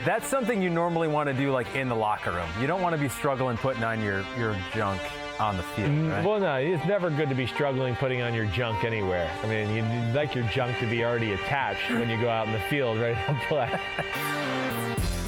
That's something you normally want to do like in the locker room. You don't want to be struggling putting on your junk on the field, right? Well, no, it's never good to be struggling putting on your junk anywhere. I mean, you'd like your junk to be already attached when you go out in the field, ready to play.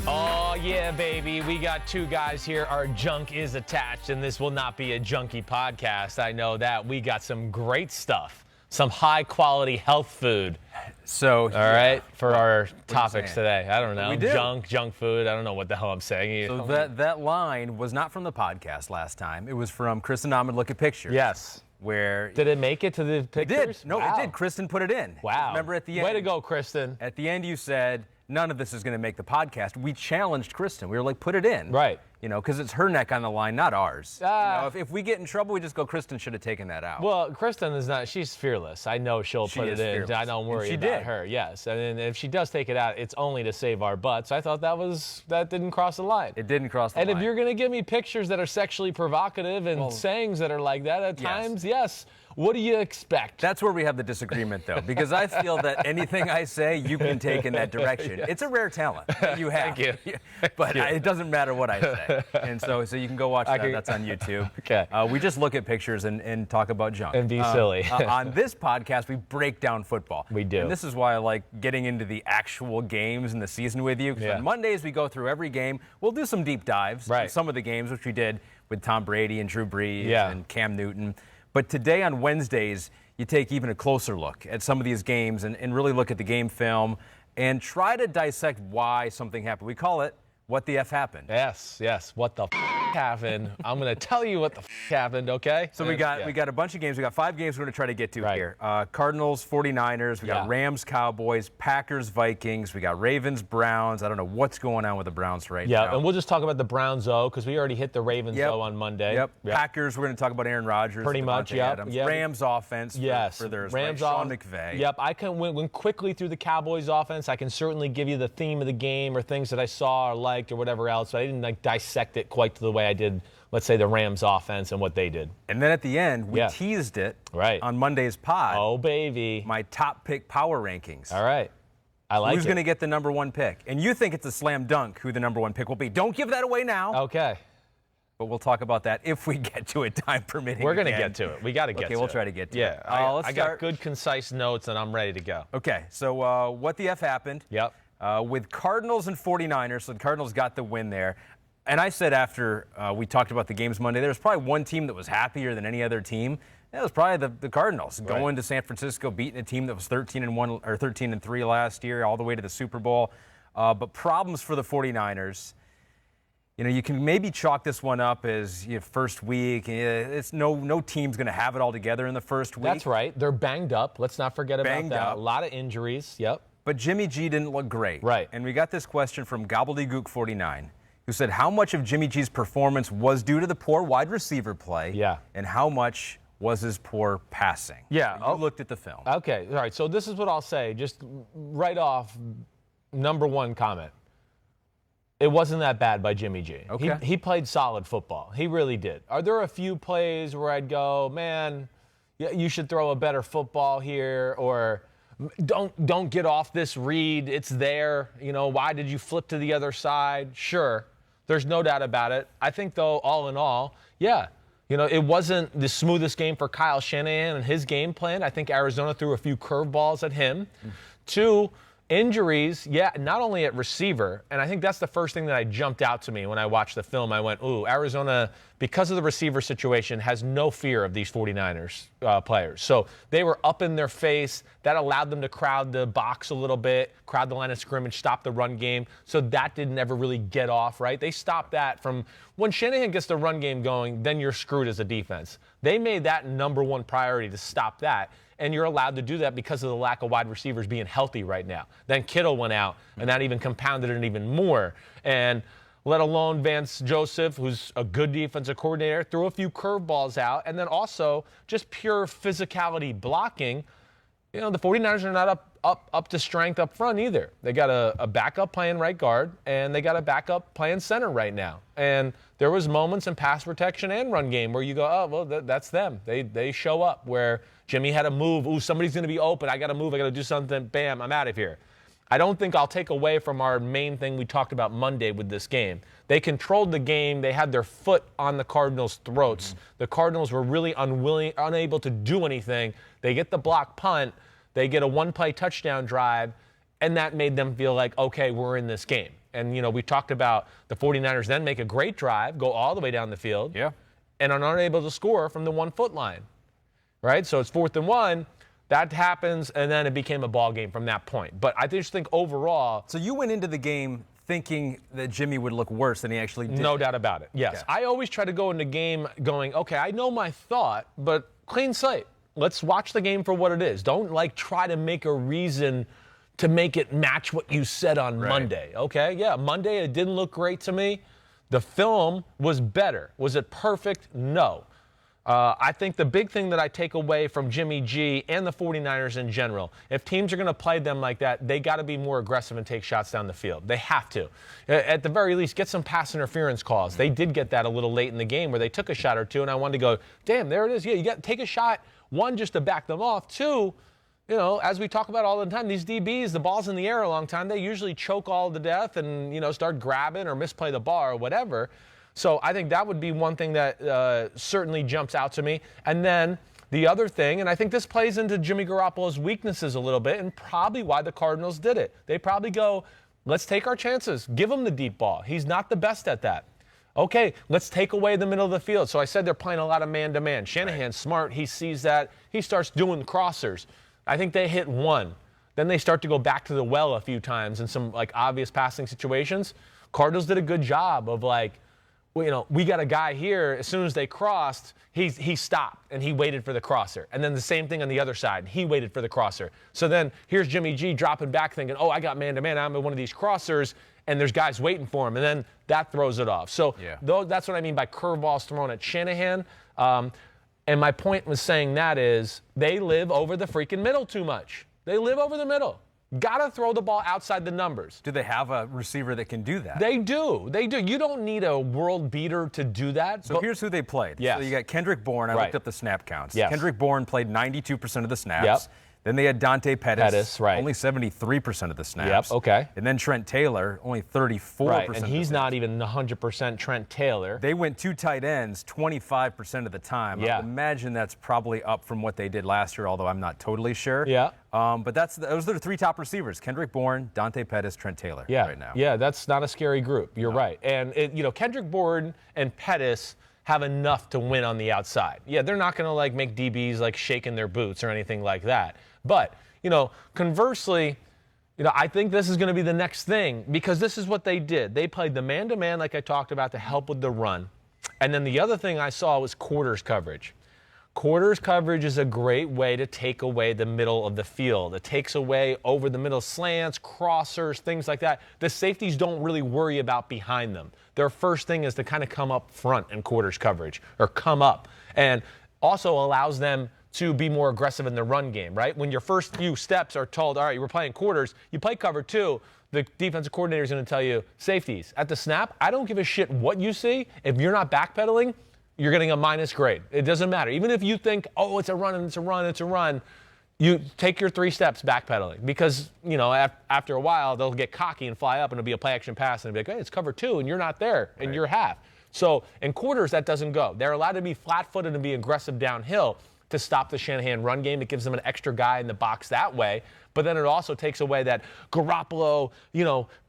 Oh, yeah, baby. We got two guys here. Our junk is attached, and this will not be a junky podcast. I know that. We got some great stuff, some high-quality health food. So, all right, for our topics today. I don't know. Junk food. I don't know what the hell I'm saying. So that line was not from the podcast last time. It was from Kristen Ahmed Look at Pictures. Yes. Where did it make it to the pictures? It did. No, wow. It did. Kristen put it in. Wow. Remember at the end. Way to go, Kristen. At the end, you said none of this is going to make the podcast. We challenged Kristen. We were like, put it in. Right. You know, because it's her neck on the line, not ours. You know, if we get in trouble, we just go, Kristen should have taken that out. Well, Kristen is not, she's fearless. I know she'll put it in. Fearless. I don't worry about her. Yes. And if she does take it out, it's only to save our butts. I thought that didn't cross the line. It didn't cross the line. And if you're going to give me pictures that are sexually provocative and sayings that are like that at times, yes. What do you expect? That's where we have the disagreement, though, because I feel that anything I say, you can take in that direction. Yes. It's a rare talent that you have. Thank you. But it doesn't matter what I say. And so you can go watch that. That's on YouTube. Okay. We just look at pictures and talk about junk. And be silly. On this podcast, we break down football. We do. And this is why I like getting into the actual games in the season with you. Because on Mondays, we go through every game. We'll do some deep dives. Right. In some of the games, which we did with Tom Brady and Drew Brees and Cam Newton. But today on Wednesdays, you take even a closer look at some of these games and really look at the game film and try to dissect why something happened. We call it What the F Happened. Yes. What the happened? I'm going to tell you what the happened, okay? So we got a bunch of games. We got 5 games we're going to try to get to here. Cardinals, 49ers. We got Rams, Cowboys, Packers, Vikings. We got Ravens, Browns. I don't know what's going on with the Browns now. Yeah, and we'll just talk about the Browns, though, because we already hit the Ravens, though, on Monday. Yep. Packers, we're going to talk about Aaron Rodgers. Pretty much, Adams. Rams offense for theirs. Rams Sean McVay. Yep, I can went quickly through the Cowboys offense. I can certainly give you the theme of the game or things that I saw or liked or whatever else, but I didn't dissect it quite to the way I did, let's say, the Rams offense and what they did. And then at the end, we teased it on Monday's pod. Oh, baby. My top pick power rankings. All right. I like Who's going to get the number 1 pick? And you think it's a slam dunk who the number 1 pick will be. Don't give that away now. Okay. But we'll talk about that if we get to it, time permitting. We're going to get to it. We got to get to it. Okay, we'll try to get to it. Yeah. I got good, concise notes, and I'm ready to go. Okay, so what the F happened? Yep. With Cardinals and 49ers, so the Cardinals got the win there. And I said after we talked about the games Monday, there was probably one team that was happier than any other team. That was probably the Cardinals going to San Francisco, beating a team that was 13-1 or 13-3 last year, all the way to the Super Bowl. But problems for the 49ers. You know, you can maybe chalk this one up as first week. It's no team's going to have it all together in the first week. That's right. They're banged up. Let's not forget about that. A lot of injuries. Yep. But Jimmy G didn't look great. Right. And we got this question from Gobbledygook49, who said how much of Jimmy G's performance was due to the poor wide receiver play. Yeah. And how much was his poor passing. Yeah. You looked at the film. Okay. All right. So this is what I'll say. Just right off, number 1 comment. It wasn't that bad by Jimmy G. Okay. He played solid football. He really did. Are there a few plays where I'd go, man, you should throw a better football here, or don't get off this read. It's there. You know, why did you flip to the other side? Sure. There's no doubt about it. I think, though, all in all, it wasn't the smoothest game for Kyle Shanahan and his game plan. I think Arizona threw a few curveballs at him. 2, injuries, not only at receiver, and I think that's the first thing that jumped out to me when I watched the film. I went, ooh, Arizona, because of the receiver situation, has no fear of these 49ers players. So they were up in their face. That allowed them to crowd the box a little bit, crowd the line of scrimmage, stop the run game. So that didn't ever really get off, right? They stopped that from when Shanahan gets the run game going, then you're screwed as a defense. They made that number 1 priority to stop that. And you're allowed to do that because of the lack of wide receivers being healthy right now. Then Kittle went out, and that even compounded it even more. And let alone Vance Joseph, who's a good defensive coordinator, threw a few curveballs out. And then also just pure physicality blocking. You know, the 49ers are not up to strength up front either. They got a backup playing right guard, and they got a backup playing center right now. And there was moments in pass protection and run game where you go, oh, well, that's them. They show up where Jimmy had to move. Ooh, somebody's going to be open. I got to move. I got to do something. Bam, I'm out of here. I don't think I'll take away from our main thing we talked about Monday with this game. They controlled the game. They had their foot on the Cardinals' throats. The Cardinals were really unable to do anything. They get the block punt. They get a one-play touchdown drive, and that made them feel like, okay, we're in this game. And, we talked about the 49ers then make a great drive, go all the way down the field, and are unable to score from the 1 foot line, right? So it's 4th and 1. That happens, and then it became a ball game from that point. But I just think overall. So you went into the game thinking that Jimmy would look worse than he actually did. No doubt about it. Yes. Okay. I always try to go into the game going, okay, I know my thought, but clean slate. Let's watch the game for what it is. Don't try to make a reason to make it match what you said on Monday. Okay? Yeah, Monday it didn't look great to me. The film was better. Was it perfect? No. I think the big thing that I take away from Jimmy G and the 49ers in general, if teams are going to play them like that, they got to be more aggressive and take shots down the field. They have to. At the very least, get some pass interference calls. They did get that a little late in the game where they took a shot or two, and I wanted to go, damn, there it is. Yeah, you got to take a shot, one, just to back them off. Two, as we talk about all the time, these DBs, the ball's in the air a long time. They usually choke all to death and, start grabbing or misplay the ball or whatever. So I think that would be one thing that certainly jumps out to me. And then the other thing, and I think this plays into Jimmy Garoppolo's weaknesses a little bit and probably why the Cardinals did it. They probably go, let's take our chances. Give him the deep ball. He's not the best at that. Okay, let's take away the middle of the field. So I said they're playing a lot of man-to-man. Shanahan's smart. He sees that. He starts doing crossers. I think they hit one. Then they start to go back to the well a few times in some obvious passing situations. Cardinals did a good job of we got a guy here. As soon as they crossed, he stopped and he waited for the crosser. And then the same thing on the other side. He waited for the crosser. So then here's Jimmy G dropping back thinking, oh, I got man-to-man. I'm in one of these crossers, and there's guys waiting for him. And then that throws it off. So that's what I mean by curveballs thrown at Shanahan. And my point was saying that is they live over the freaking middle too much. They live over the middle. Got to throw the ball outside the numbers. Do they have a receiver that can do that? They do. They do. You don't need a world beater to do that. So here's who they played. Yes. So you got Kendrick Bourne. I looked up the snap counts. Yes. Kendrick Bourne played 92% of the snaps. Yep. Then they had Dante Pettis, right. only 73% of the snaps. Yep, okay. And then Trent Taylor, only 34%. Right, and he's not even 100% Trent Taylor. They went 2 tight ends 25% of the time. Yeah. I imagine that's probably up from what they did last year, although I'm not totally sure. Yeah. But those are the 3 top receivers: Kendrick Bourne, Dante Pettis, Trent Taylor. Right now. Yeah, that's not a scary group. You're right. And Kendrick Bourne and Pettis have enough to win on the outside. Yeah, they're not going to make DBs shaking their boots or anything like that. But conversely, I think this is going to be the next thing because this is what they did. They played the man-to-man like I talked about to help with the run. And then the other thing I saw was quarters coverage. Quarters coverage is a great way to take away the middle of the field. It takes away over the middle slants, crossers, things like that. The safeties don't really worry about behind them. Their first thing is to kind of come up front in quarters coverage or come up. And also allows them to be more aggressive in the run game, right? When your first few steps are told, all right, we're playing quarters, you play cover 2, the defensive coordinator is going to tell you, safeties, at the snap, I don't give a shit what you see. If you're not backpedaling, you're getting a minus grade. It doesn't matter. Even if you think, oh, it's a run and it's a run, it's a run, you take your 3 steps backpedaling because, after a while, they'll get cocky and fly up and it'll be a play action pass and it'll be like, hey, it's cover 2 and you're not there in your half. So in quarters, that doesn't go. They're allowed to be flat-footed and be aggressive downhill to stop the Shanahan run game. It gives them an extra guy in the box that way. But then it also takes away that Garoppolo,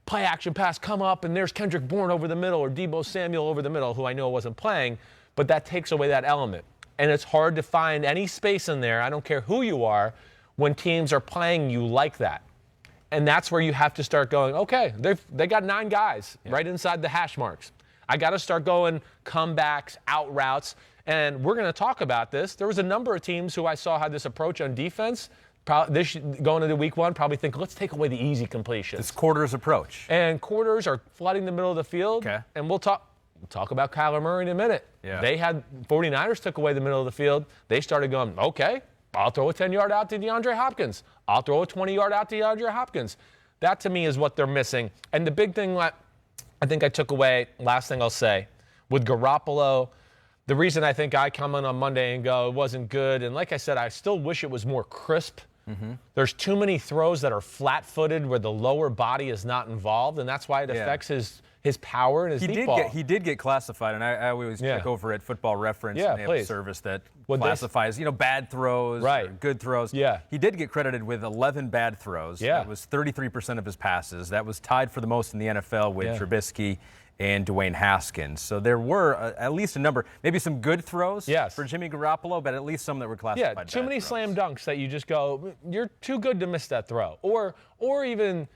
play action pass, come up, and there's Kendrick Bourne over the middle or Deebo Samuel over the middle, who I know wasn't playing. But that takes away that element. And it's hard to find any space in there, I don't care who you are, when teams are playing you like that. And that's where you have to start going, okay, they got 9 guys right inside the hash marks. I got to start going comebacks, out routes. And we're going to talk about this. There was a number of teams who I saw had this approach on defense. Going into week 1, probably think, let's take away the easy completions. This quarters approach. And quarters are flooding the middle of the field. Okay. And we'll talk about Kyler Murray in a minute. Yeah. They had 49ers took away the middle of the field. They started going, okay, I'll throw a 10-yard out to DeAndre Hopkins. I'll throw a 20-yard out to DeAndre Hopkins. That, to me, is what they're missing. And the big thing that I think I took away, last thing I'll say, with Garoppolo, the reason I think I come in on Monday and go, it wasn't good, and like I said, I still wish it was more crisp There's too many throws that are flat-footed where the lower body is not involved, and that's why it affects his power and his deep ball. He did get classified, and I always check over at Football Reference, and they have a service that classifies, bad throws, or good throws. Yeah. He did get credited with 11 bad throws. Yeah. That was 33% of his passes. That was tied for the most in the NFL with Trubisky and Dwayne Haskins. So there were at least a number, maybe some good throws for Jimmy Garoppolo, but at least some that were classified bad. Too many slam dunks that you just go, you're too good to miss that throw. Or even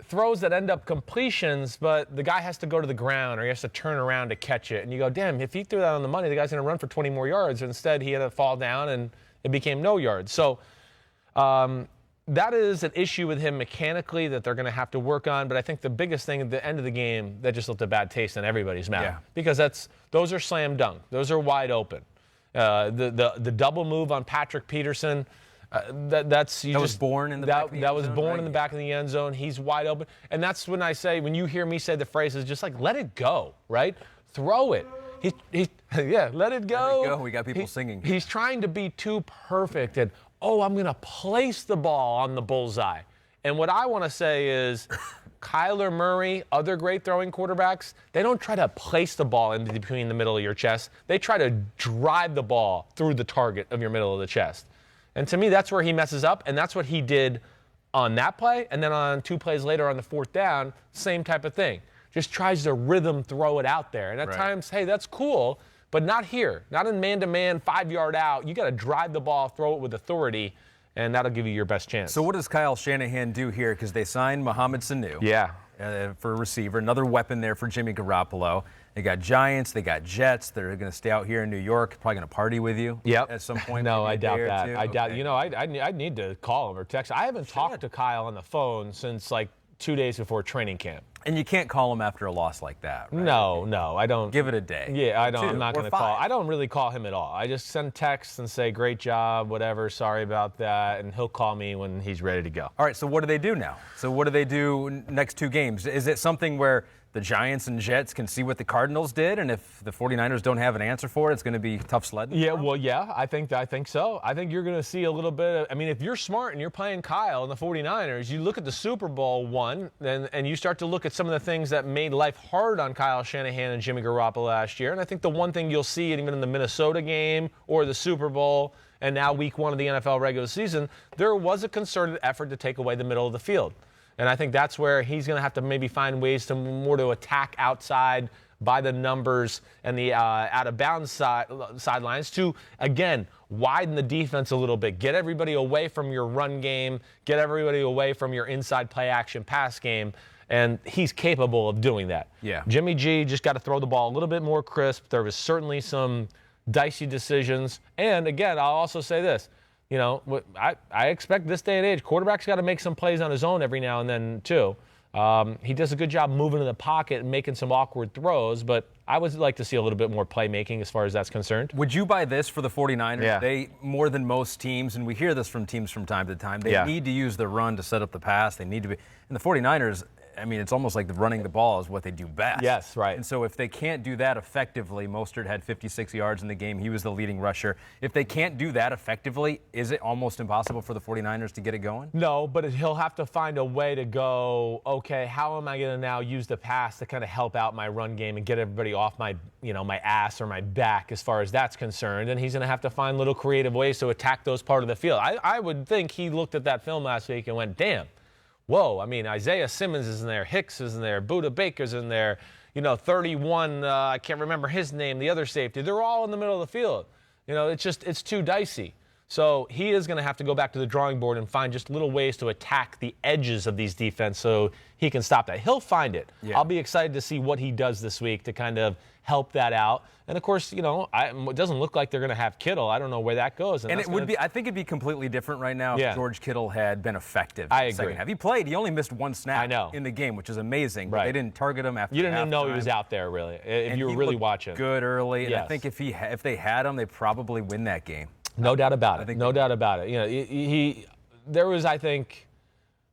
throws that end up completions, but the guy has to go to the ground or he has to turn around to catch it. And you go, damn, if he threw that on the money, the guy's going to run for 20 more yards. Instead, he had to fall down and it became no yards. So that is an issue with him mechanically that they're going to have to work on. But I think the biggest thing at the end of the game, that just left a bad taste in everybody's mouth. Because those are slam dunk. Those are wide open. The double move on Patrick Peterson, was born in the back of the end zone. That was born in the back of the end zone. He's wide open. And that's when I say, when you hear me say the phrase, is just like, let it go, right? Throw it. Let it go. Let it go. We got people singing. He's trying to be too perfect and, I'm going to place the ball on the bullseye. And what I want to say is Kyler Murray, other great throwing quarterbacks, they don't try to place the ball in between the middle of your chest. They try to drive the ball through the target of your middle of the chest. And to me, that's where he messes up, and that's what he did on that play. And then on 2 plays later on the 4th down, same type of thing. Just tries to rhythm throw it out there. And at times, hey, that's cool. But not here. Not in man-to-man, 5-yard out. You got to drive the ball, throw it with authority, and that'll give you your best chance. So what does Kyle Shanahan do here? Because they signed Mohamed Sanu for a receiver, another weapon there for Jimmy Garoppolo. They got Giants, they got Jets. They're going to stay out here in New York, probably going to party with you at some point. No, I doubt that. I doubt. I need to call him or text. I haven't talked to Kyle on the phone since like 2 days before training camp. And you can't call him after a loss like that, right? No, I don't. Give it a day. Yeah, I don't. I'm not going to call. I don't really call him at all. I just send texts and say, great job, whatever, sorry about that, and he'll call me when he's ready to go. All right, so what do they do now? So what do they do next 2 games? Is it something where the Giants and Jets can see what the Cardinals did, and if the 49ers don't have an answer for it, it's going to be tough sledding? I think so. I think you're going to see a little bit of, if you're smart and you're playing Kyle and the 49ers, you look at the Super Bowl one, and you start to look at some of the things that made life hard on Kyle Shanahan and Jimmy Garoppolo last year. And I think the one thing you'll see even in the Minnesota game or the Super Bowl and now week 1 of the NFL regular season, there was a concerted effort to take away the middle of the field. And I think that's where he's going to have to maybe find ways to attack outside by the numbers and the out-of-bounds sidelines to, again, widen the defense a little bit. Get everybody away from your run game. Get everybody away from your inside play-action pass game. And he's capable of doing that. Yeah. Jimmy G just got to throw the ball a little bit more crisp. There was certainly some dicey decisions. And, again, I'll also say this. I expect this day and age, quarterback's got to make some plays on his own every now and then, too. He does a good job moving in the pocket and making some awkward throws, but I would like to see a little bit more playmaking as far as that's concerned. Would you buy this for the 49ers? Yeah. They, more than most teams, and we hear this from teams from time to time, they need to use the run to set up the pass. They need to be. And the 49ers, it's almost like running the ball is what they do best. Yes, right. And so if they can't do that effectively, Mostert had 56 yards in the game. He was the leading rusher. If they can't do that effectively, is it almost impossible for the 49ers to get it going? No, but he'll have to find a way to go, okay, how am I going to now use the pass to kind of help out my run game and get everybody off my ass or my back as far as that's concerned. And he's going to have to find little creative ways to attack those part of the field. I would think he looked at that film last week and went, damn. Whoa, Isaiah Simmons is in there, Hicks is in there, Budda Baker's in there, 31, I can't remember his name, the other safety. They're all in the middle of the field. It's too dicey. So he is going to have to go back to the drawing board and find just little ways to attack the edges of these defense so he can stop that. He'll find it. Yeah. I'll be excited to see what he does this week to kind of help that out. And, of course, it doesn't look like they're going to have Kittle. I don't know where that goes. And I think it'd be completely different right now if George Kittle had been effective. I in the agree. Second half. He played. He only missed 1 snap in the game, which is amazing. But they didn't target him after You didn't even know he halftime. was out there, really, if you were he really looked watching. Good early. And Yes. I think if they had him, they probably win that game. No doubt about it. No doubt about it. There was, I think,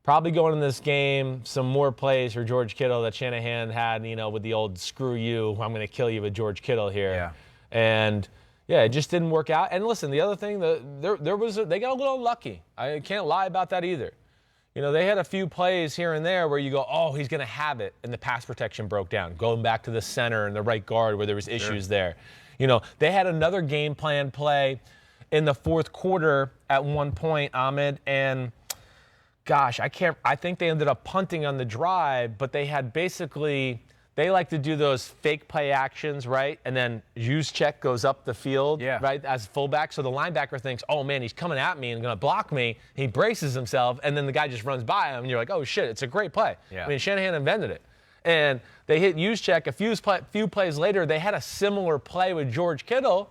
probably going in this game, some more plays for George Kittle that Shanahan had, with the old screw you, I'm going to kill you with George Kittle here. Yeah. And, Yeah, it just didn't work out. And listen, the other thing, they got a little lucky. I can't lie about that either. You know, they had a few plays here and there where you go, oh, he's going to have it, and the pass protection broke down, going back to the center and the right guard where there was issues there. You know, they had another game plan play in the fourth quarter at one point, Ahmed, and gosh, I think they ended up punting on the drive, but they had basically, they like to do those fake play actions, right? And then Juszczyk goes up the field, right, as fullback. So the linebacker thinks, oh, man, he's coming at me and going to block me. He braces himself, and then the guy just runs by him, and you're like, oh, shit, it's a great play. Yeah. I mean, Shanahan invented it. And they hit Juszczyk. A few plays later, they had a similar play with George Kittle,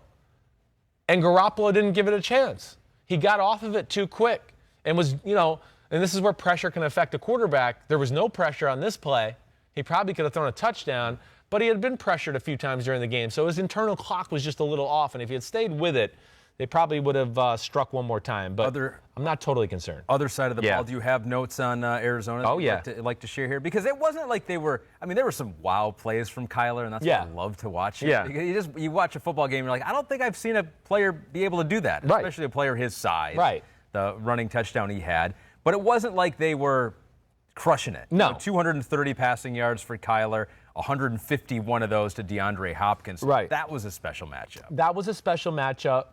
and Garoppolo didn't give it a chance. He got off of it too quick and was, you know, and this is where pressure can affect a quarterback. There was no pressure on this play. He probably could have thrown a touchdown, but he had been pressured a few times during the game. So his internal clock was just a little off, and if he had stayed with it, they probably would have struck one more time. But I'm not totally concerned. Other side of the ball, do you have notes on Arizona that you'd like to share here? Because it wasn't like they were – I mean, there were some wow plays from Kyler, and that's what I love to watch. Yeah. You watch a football game, you're like, I don't think I've seen a player be able to do that, especially a player his size. Right. The running touchdown he had. But it wasn't like they were crushing it. No. You know, 230 passing yards for Kyler, 151 of those to DeAndre Hopkins. Right. That was a special matchup. That was a special matchup.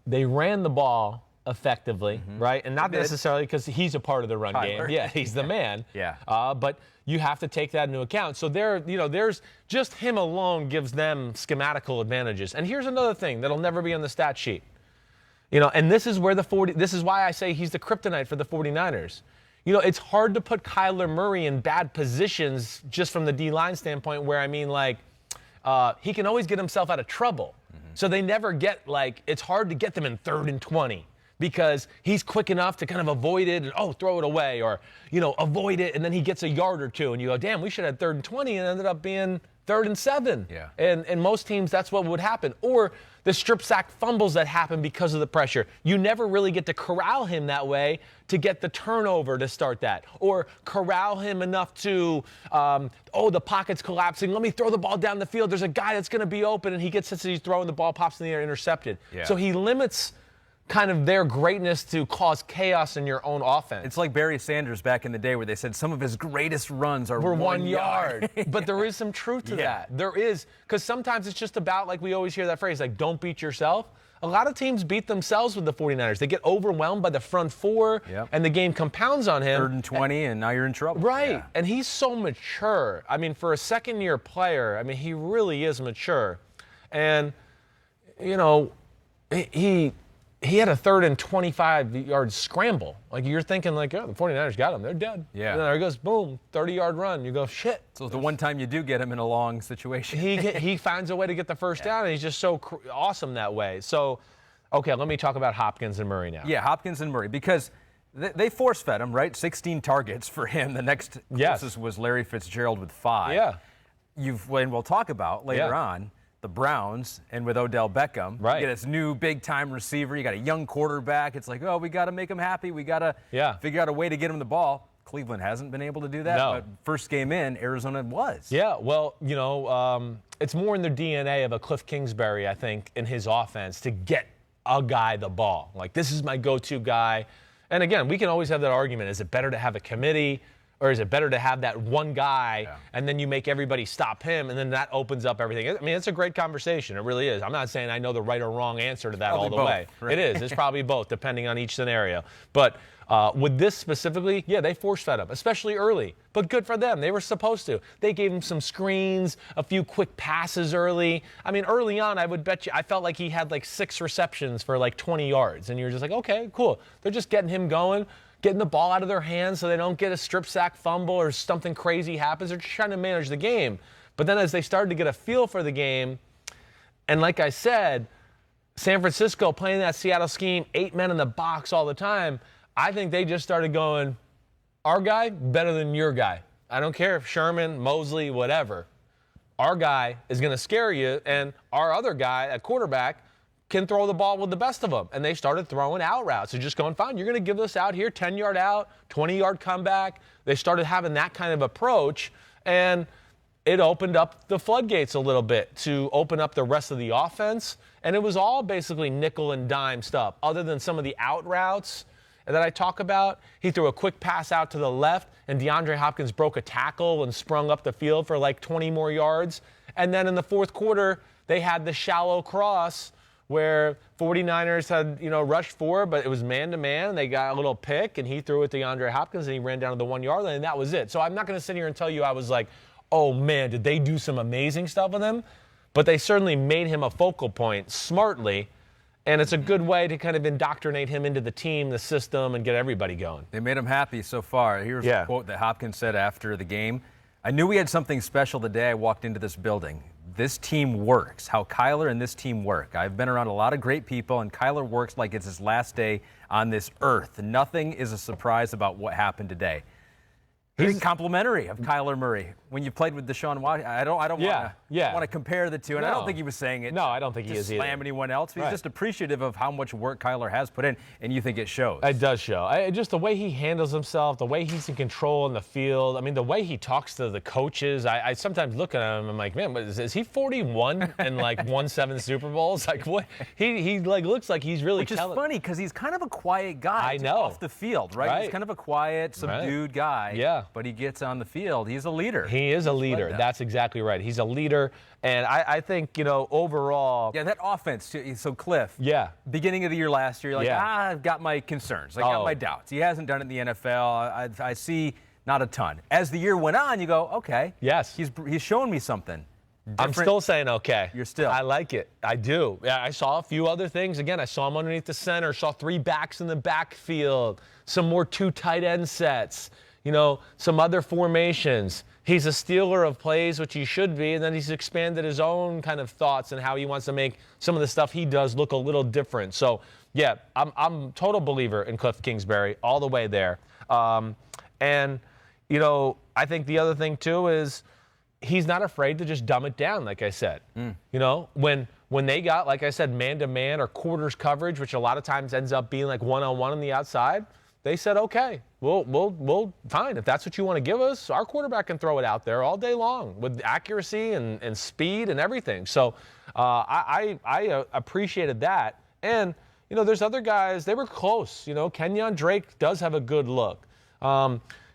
They ran the ball effectively, right? And not necessarily because he's a part of the run game. Yeah, he's the man. Yeah. But you have to take that into account. So there's just him alone gives them schematical advantages. And here's another thing that'll never be on the stat sheet. You know, and this is where this is why I say he's the kryptonite for the 49ers. You know, it's hard to put Kyler Murray in bad positions just from the D-line standpoint where, I mean, like, he can always get himself out of trouble. So they never get, like, it's hard to get them in 3rd and 20 because he's quick enough to kind of avoid it and, throw it away or, you know, avoid it, and then he gets a yard or two, and you go, damn, we should have 3rd and 20, and it ended up being 3rd and 7. Yeah. And most teams, that's what would happen. Or the strip sack fumbles that happen because of the pressure. You never really get to corral him that way to get the turnover to start that. Or corral him enough to, the pocket's collapsing. Let me throw the ball down the field. There's a guy that's going to be open, and he gets it, so he's throwing the ball, pops in the air, intercepted. Yeah. So he limits kind of their greatness to cause chaos in your own offense. It's like Barry Sanders back in the day where they said some of his greatest runs were 1 yard. But there is some truth to that. There is, because sometimes it's just about, like we always hear that phrase, like, don't beat yourself. A lot of teams beat themselves with the 49ers. They get overwhelmed by the front four, and the game compounds on him. 3rd and 20, and now you're in trouble. Right. Yeah. And he's so mature. I mean, for a second-year player, I mean, he really is mature. And, you know, he had a 3rd and 25-yard scramble. Like, you're thinking, like, the 49ers got him. They're dead. Yeah. And there he goes, boom, 30-yard run. You go, shit. So the one time you do get him in a long situation. He finds a way to get the first down, and he's just so awesome that way. So, okay, let me talk about Hopkins and Murray now. Yeah, Hopkins and Murray, because they force-fed him, right? 16 targets for him. The next closest was Larry Fitzgerald with 5. Yeah. And we'll talk about later on, the Browns, and with Odell Beckham, you get this new big-time receiver. You got a young quarterback. It's like, we got to make him happy. We got to figure out a way to get him the ball. Cleveland hasn't been able to do that. No. But first game in, Arizona was. Yeah, well, you know, it's more in their DNA of a Cliff Kingsbury, I think, in his offense to get a guy the ball. Like, this is my go-to guy. And, again, we can always have that argument. Is it better to have a committee? Or is it better to have that one guy and then you make everybody stop him and then that opens up everything? I mean, it's a great conversation. It really is. I'm not saying I know the right or wrong answer to that all the way. Right. It is. It's probably both, depending on each scenario. But with this specifically, they force-fed him, especially early. But good for them. They were supposed to. They gave him some screens, a few quick passes early. I mean, early on, I would bet you, I felt like he had like 6 receptions for like 20 yards. And you're just like, okay, cool. They're just getting him going, getting the ball out of their hands so they don't get a strip sack fumble or something crazy happens. They're just trying to manage the game. But then as they started to get a feel for the game, and like I said, San Francisco playing that Seattle scheme, 8 men in the box all the time, I think they just started going, our guy better than your guy. I don't care if Sherman, Mosley, whatever. Our guy is going to scare you, and our other guy at quarterback can throw the ball with the best of them. And they started throwing out routes. They're just going, fine, you're going to give us out here, 10-yard out, 20-yard comeback. They started having that kind of approach, and it opened up the floodgates a little bit to open up the rest of the offense. And it was all basically nickel and dime stuff, other than some of the out routes that I talk about. He threw a quick pass out to the left, and DeAndre Hopkins broke a tackle and sprung up the field for like 20 more yards. And then in the fourth quarter, they had the shallow cross where 49ers had, rushed for, but it was man-to-man. They got a little pick, and he threw it to DeAndre Hopkins, and he ran down to the 1 yard line, and that was it. So I'm not going to sit here and tell you I was like, oh, man, did they do some amazing stuff with him? But they certainly made him a focal point smartly, and it's a good way to kind of indoctrinate him into the team, the system, and get everybody going. They made him happy so far. Here's a quote that Hopkins said after the game. I knew we had something special the day I walked into this building. This team works, how Kyler and this team work. I've been around a lot of great people, and Kyler works like it's his last day on this earth. Nothing is a surprise about what happened today. He's complimentary of Kyler Murray. When you played with Deshaun Watson, I don't want to compare the two, and I don't think he was saying it. No, I don't think he is either. Slam anyone else. He's just appreciative of how much work Kyler has put in, and you think it shows. It does show. Just the way he handles himself, the way he's in control in the field. I mean, the way he talks to the coaches. I sometimes look at him and I'm like, man, is he 41 and like won 7 Super Bowls? Like what? He like looks like he's really. Which is funny because he's kind of a quiet guy. I know. Off the field, right? He's kind of a quiet, subdued guy. Yeah. But he gets on the field. He's a leader. He is a leader. That's exactly right. He's a leader. And I think, overall. Yeah, that offense. So, Cliff. Yeah. Beginning of the year last year, you're like, I've got my concerns. I got my doubts. He hasn't done it in the NFL. I see not a ton. As the year went on, you go, okay. Yes. He's showing me something. I'm still saying okay. You're still. I like it. I do. Yeah, I saw a few other things. Again, I saw him underneath the center, saw 3 backs in the backfield, some more 2 tight end sets, some other formations. He's a stealer of plays, which he should be, and then he's expanded his own kind of thoughts and how he wants to make some of the stuff he does look a little different. So, yeah, I'm total believer in Cliff Kingsbury all the way there. And, I think the other thing, too, is he's not afraid to just dumb it down, like I said. When they got, like I said, man-to-man or quarters coverage, which a lot of times ends up being like one-on-one on the outside, they said, okay, we'll fine. If that's what you want to give us, our quarterback can throw it out there all day long with accuracy and speed and everything. So I appreciated that. And, there's other guys, they were close. Kenyon Drake does have a good look.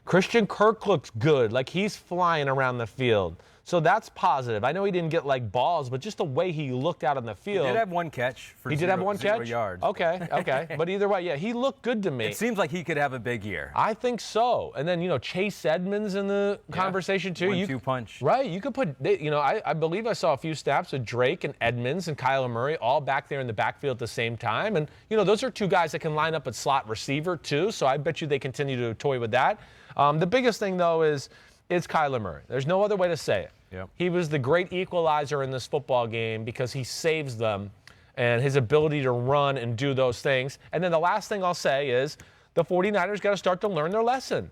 Christian Kirk looks good, like he's flying around the field. So that's positive. I know he didn't get like balls, but just the way he looked out on the field. He did have one catch for zero yards. Okay. But either way, yeah, he looked good to me. It seems like he could have a big year. I think so. And then, Chase Edmonds in the conversation too. 1-2 punch. Right. You could put, I believe I saw a few snaps with Drake and Edmonds and Kyler Murray all back there in the backfield at the same time. And, those are 2 guys that can line up at slot receiver too. So I bet you they continue to toy with that. The biggest thing, though, is Kyler Murray. There's no other way to say it. Yep. He was the great equalizer in this football game because he saves them and his ability to run and do those things. And then the last thing I'll say is the 49ers got to start to learn their lesson.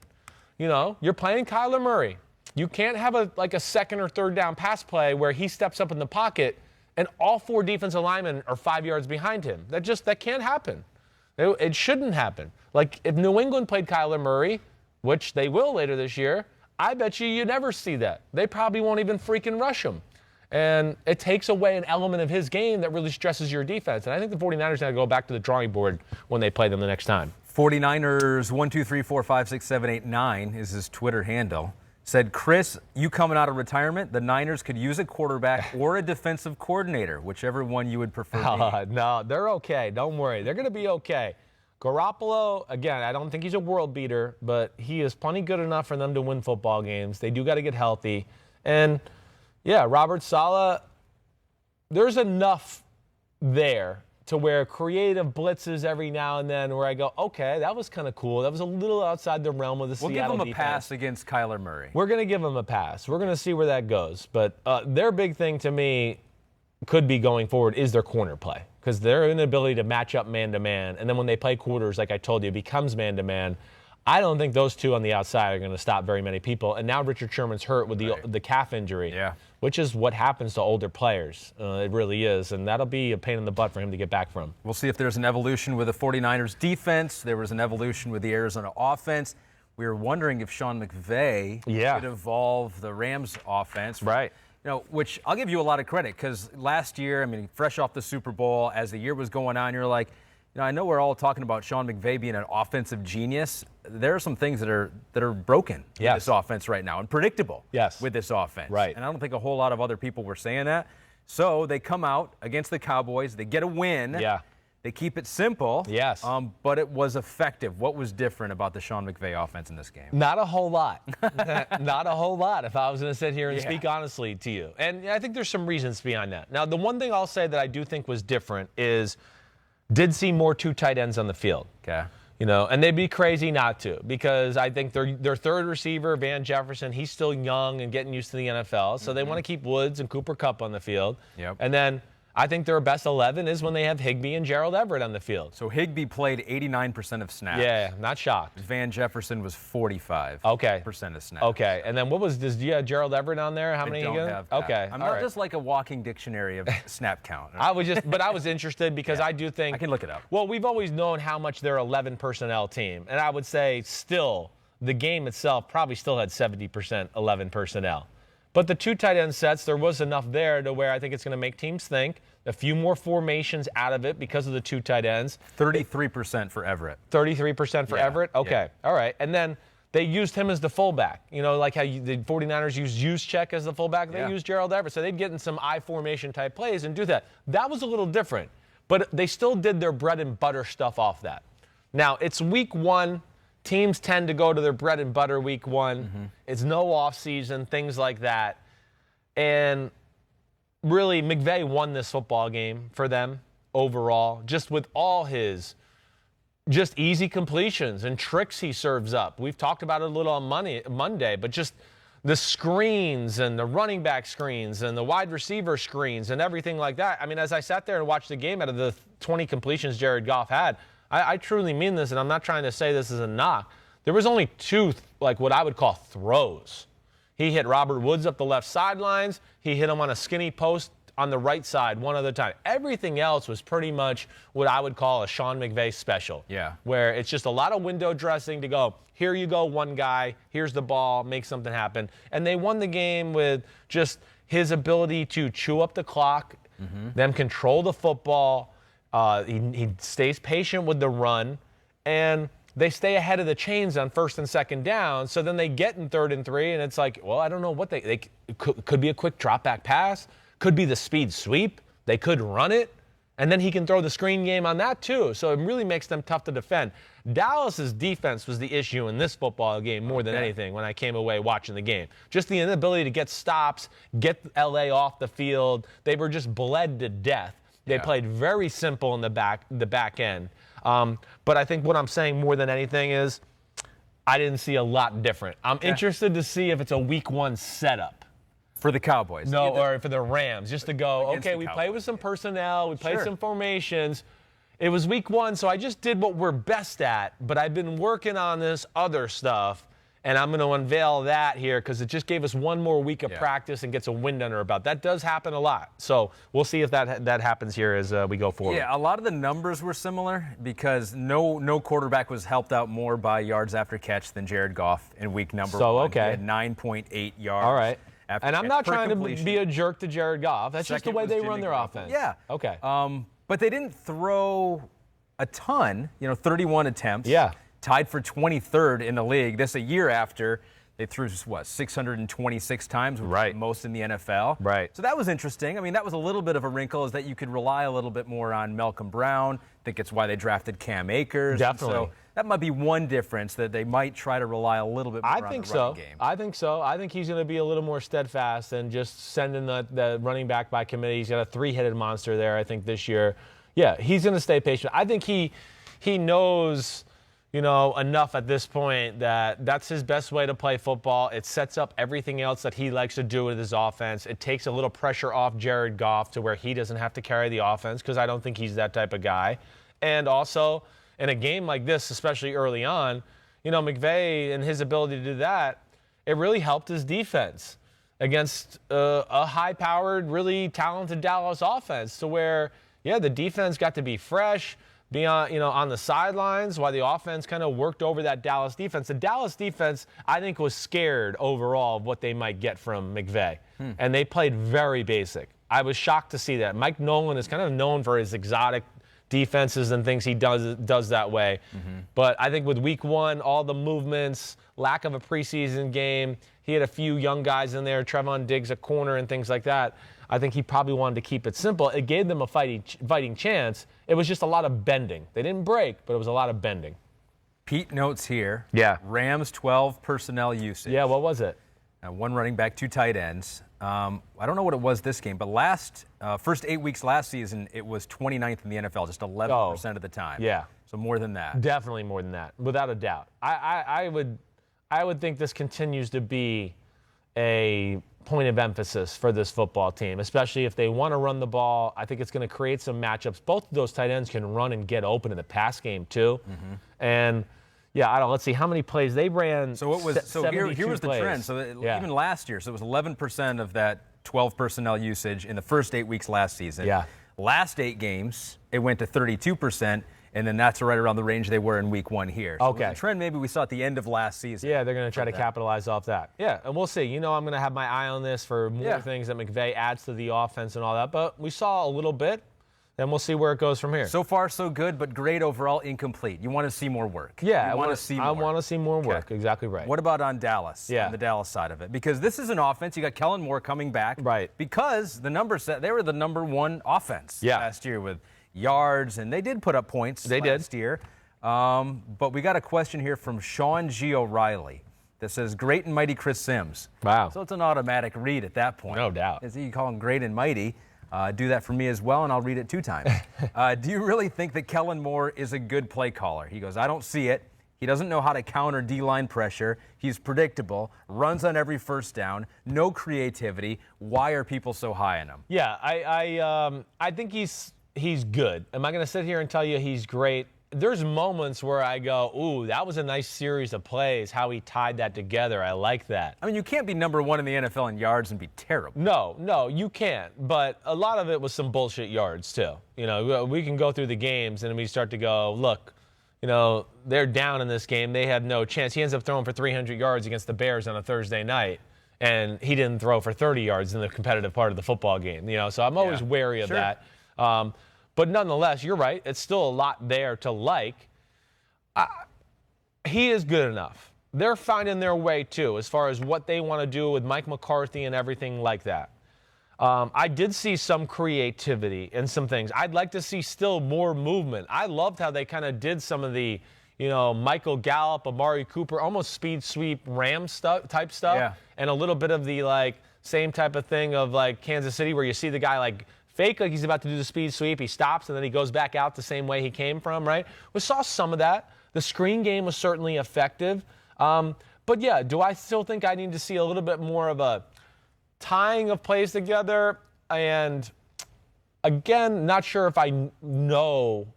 You're playing Kyler Murray. You can't have a second or third down pass play where he steps up in the pocket and all 4 defensive linemen are 5 yards behind him. That can't happen. It shouldn't happen. Like if New England played Kyler Murray, which they will later this year, I bet you never see that. They probably won't even freaking rush him. And it takes away an element of his game that really stresses your defense. And I think the 49ers got to go back to the drawing board when they play them the next time. 49ers 1, 2, 3, 4, 5, 6, 7, 8, 9 is his Twitter handle. Said, Chris, you coming out of retirement, the Niners could use a quarterback or a defensive coordinator, whichever one you would prefer. No, they're okay. Don't worry. They're going to be okay. Garoppolo, again, I don't think he's a world beater, but he is plenty good enough for them to win football games. They do got to get healthy. And, yeah, Robert Saleh, there's enough there to where creative blitzes every now and then where I go, okay, that was kind of cool. That was a little outside the realm of the Seattle defense. We'll give him a pass against Kyler Murray. We're going to give him a pass. We're going to see where that goes. But their big thing to me could be going forward is their corner play, because their inability to match up man-to-man, and then when they play quarters, like I told you, it becomes man-to-man. I don't think those 2 on the outside are going to stop very many people. And now Richard Sherman's hurt with the calf injury, which is what happens to older players. It really is, and that'll be a pain in the butt for him to get back from. We'll see if there's an evolution with the 49ers defense. There was an evolution with the Arizona offense. We were wondering if Sean McVay could evolve the Rams offense. Right. Which I'll give you a lot of credit because last year, I mean, fresh off the Super Bowl, as the year was going on, you're like, I know we're all talking about Sean McVay being an offensive genius. There are some things that are broken with this offense right now and predictable with this offense. Right. And I don't think a whole lot of other people were saying that. So they come out against the Cowboys. They get a win. Yeah. They keep it simple. Yes. But it was effective. What was different about the Sean McVay offense in this game? Not a whole lot. Not a whole lot, if I was going to sit here and speak honestly to you. And I think there's some reasons behind that. Now, the one thing I'll say that I do think was different is did see more 2 tight ends on the field. Okay. And they'd be crazy not to because I think their third receiver, Van Jefferson, he's still young and getting used to the NFL. So they want to keep Woods and Cooper Kupp on the field. Yep. And then I think their best 11 is when they have Higbee and Gerald Everett on the field. So Higbee played 89% of snaps. Yeah, not shocked. Van Jefferson was 45% of snaps. Okay, and then do you have Gerald Everett on there? How many? I don't have that. Okay, I'm not just like a walking dictionary of snap count. I was interested because I do think I can look it up. Well, we've always known how much they're 11 personnel team, and I would say still the game itself probably still had 70% 11 personnel. But the 2 tight end sets, there was enough there to where I think it's going to make teams think. A few more formations out of it because of the 2 tight ends. 33% for Everett. 33% for Everett? Okay. All right. And then they used him as the fullback. Like how the 49ers used Juszczyk as the fullback. They used Gerald Everett. So they'd get in some I formation type plays and do that. That was a little different. But they still did their bread and butter stuff off that. Now, it's week 1. Teams tend to go to their bread and butter week 1. Mm-hmm. It's no off season, things like that. And really, McVay won this football game for them overall, just with all his just easy completions and tricks he serves up. We've talked about it a little on Monday, but just the screens and the running back screens and the wide receiver screens and everything like that. I mean, as I sat there and watched the game, out of the 20 completions Jared Goff had, I truly mean this, and I'm not trying to say this as a knock. There was only 2, like what I would call throws. He hit Robert Woods up the left sidelines. He hit him on a skinny post on the right side one other time. Everything else was pretty much what I would call a Sean McVay special. Yeah. Where it's just a lot of window dressing to go, here you go, one guy, here's the ball, make something happen. And they won the game with just his ability to chew up the clock, them control the football. He stays patient with the run, and they stay ahead of the chains on 1st and 2nd down. So then they get in 3rd and 3, and it's like, well, I don't know what they could be a quick drop back pass, could be the speed sweep, they could run it, and then he can throw the screen game on that too. So it really makes them tough to defend. Dallas's defense was the issue in this football game more than anything when I came away watching the game. Just the inability to get stops, get LA off the field. They were just bled to death. They played very simple in the back end. But I think what I'm saying more than anything is I didn't see a lot different. I'm interested to see if it's a week 1 setup. For the Cowboys. No, or for the Rams, just to go, okay, we Cowboys, played with some personnel, we played some formations. It was week 1, so I just did what we're best at, but I've been working on this other stuff. And I'm going to unveil that here because it just gave us one more week of practice and gets a wind under our belt. That does happen a lot. So we'll see if that happens here as we go forward. Yeah, a lot of the numbers were similar because no quarterback was helped out more by yards after catch than Jared Goff in week number 1. He had 9.8 yards. All right. After and I'm not trying to completion. be a jerk to Jared Goff. That's just the way they run their offense. Yeah. Okay. But they didn't throw a ton, 31 attempts. Yeah. Tied for 23rd in the league. This a year after they threw, 626 times, which is the most in the NFL. Right. So that was interesting. I mean, that was a little bit of a wrinkle is that you could rely a little bit more on Malcolm Brown. I think it's why they drafted Cam Akers. Definitely. So that might be one difference that they might try to rely a little bit more on the running game. I think so. I think he's going to be a little more steadfast than just sending the running back by committee. He's got a 3-headed monster there, I think, this year. Yeah, he's going to stay patient. I think he knows enough at this point that that's his best way to play football. It sets up everything else that he likes to do with his offense. It takes a little pressure off Jared Goff to where he doesn't have to carry the offense because I don't think he's that type of guy. And also, in a game like this, especially early on, McVay and his ability to do that, it really helped his defense against a high-powered, really talented Dallas offense to where, the defense got to be fresh. be on the sidelines while the offense kind of worked over that Dallas defense. The Dallas defense, I think, was scared overall of what they might get from McVay, and they played very basic. I was shocked to see that. Mike Nolan is kind of known for his exotic defenses and things he does that way. But I think with week one, all the movements, lack of a preseason game, he had a few young guys in there, Trevon Diggs, a corner, and things like that. I think he probably wanted to keep it simple. It gave them a fighting chance. It was just a lot of bending. They didn't break, but it was a lot of bending. Pete notes here. Yeah. Rams 12 personnel usage. Yeah, what was it? One running back, 2 tight ends. I don't know what it was this game, but first 8 weeks last season, it was 29th in the NFL, just 11% of the time. Yeah. So more than that. Definitely more than that, without a doubt. I would think this continues to be a point of emphasis for this football team, especially if they want to run the ball. I think it's going to create some matchups. Both of those tight ends can run and get open in the pass game too. And yeah, let's see how many plays they ran. So it was. Here was the trend. So even last year, so it was 11% of that 12 personnel usage in the first 8 weeks last season. Yeah. Last 8 games, it went to 32%. And then that's right around the range they were in week one here. So okay. It was a trend maybe we saw at the end of last season. Yeah, they're going to try to capitalize off that. Yeah, and we'll see. I'm going to have my eye on this for more things that McVay adds to the offense and all that. But we saw a little bit, and we'll see where it goes from here. So far, so good, but grade overall incomplete. You want to see more work. Yeah, I want to see more. I want to see more work. Okay. Exactly right. What about on Dallas? Yeah. On the Dallas side of it. Because this is an offense. You got Kellen Moore coming back. Right. Because the numbers said they were the number one offense last year with yards, and they did put up points last year. But we got a question here from Sean G. O'Reilly that says, great and mighty Chris Simms. Wow. So it's an automatic read at that point. No doubt. As you call him great and mighty, do that for me as well, and I'll read it 2 times. Do you really think that Kellen Moore is a good play caller? He goes, I don't see it. He doesn't know how to counter D-line pressure. He's predictable, runs on every first down, no creativity. Why are people so high on him? Yeah, I think he's good. Am I going to sit here and tell you he's great? There's moments where I go, ooh, that was a nice series of plays, how he tied that together. I like that. I mean, you can't be number one in the NFL in yards and be terrible. No, you can't. But a lot of it was some bullshit yards, too. We can go through the games and we start to go, look, they're down in this game. They have no chance. He ends up throwing for 300 yards against the Bears on a Thursday night, and he didn't throw for 30 yards in the competitive part of the football game. So I'm always wary of that. But nonetheless, you're right. It's still a lot there to like. He is good enough. They're finding their way, too, as far as what they want to do with Mike McCarthy and everything like that. I did see some creativity in some things. I'd like to see still more movement. I loved how they kind of did some of the, Michael Gallup, Amari Cooper, almost speed sweep Rams type stuff. Yeah. And a little bit of the, same type of thing of, Kansas City where you see the guy, fake like he's about to do the speed sweep. He stops, and then he goes back out the same way he came from, right? We saw some of that. The screen game was certainly effective. But, yeah, do I still think I need to see a little bit more of a tying of plays together? And, again, not sure if I know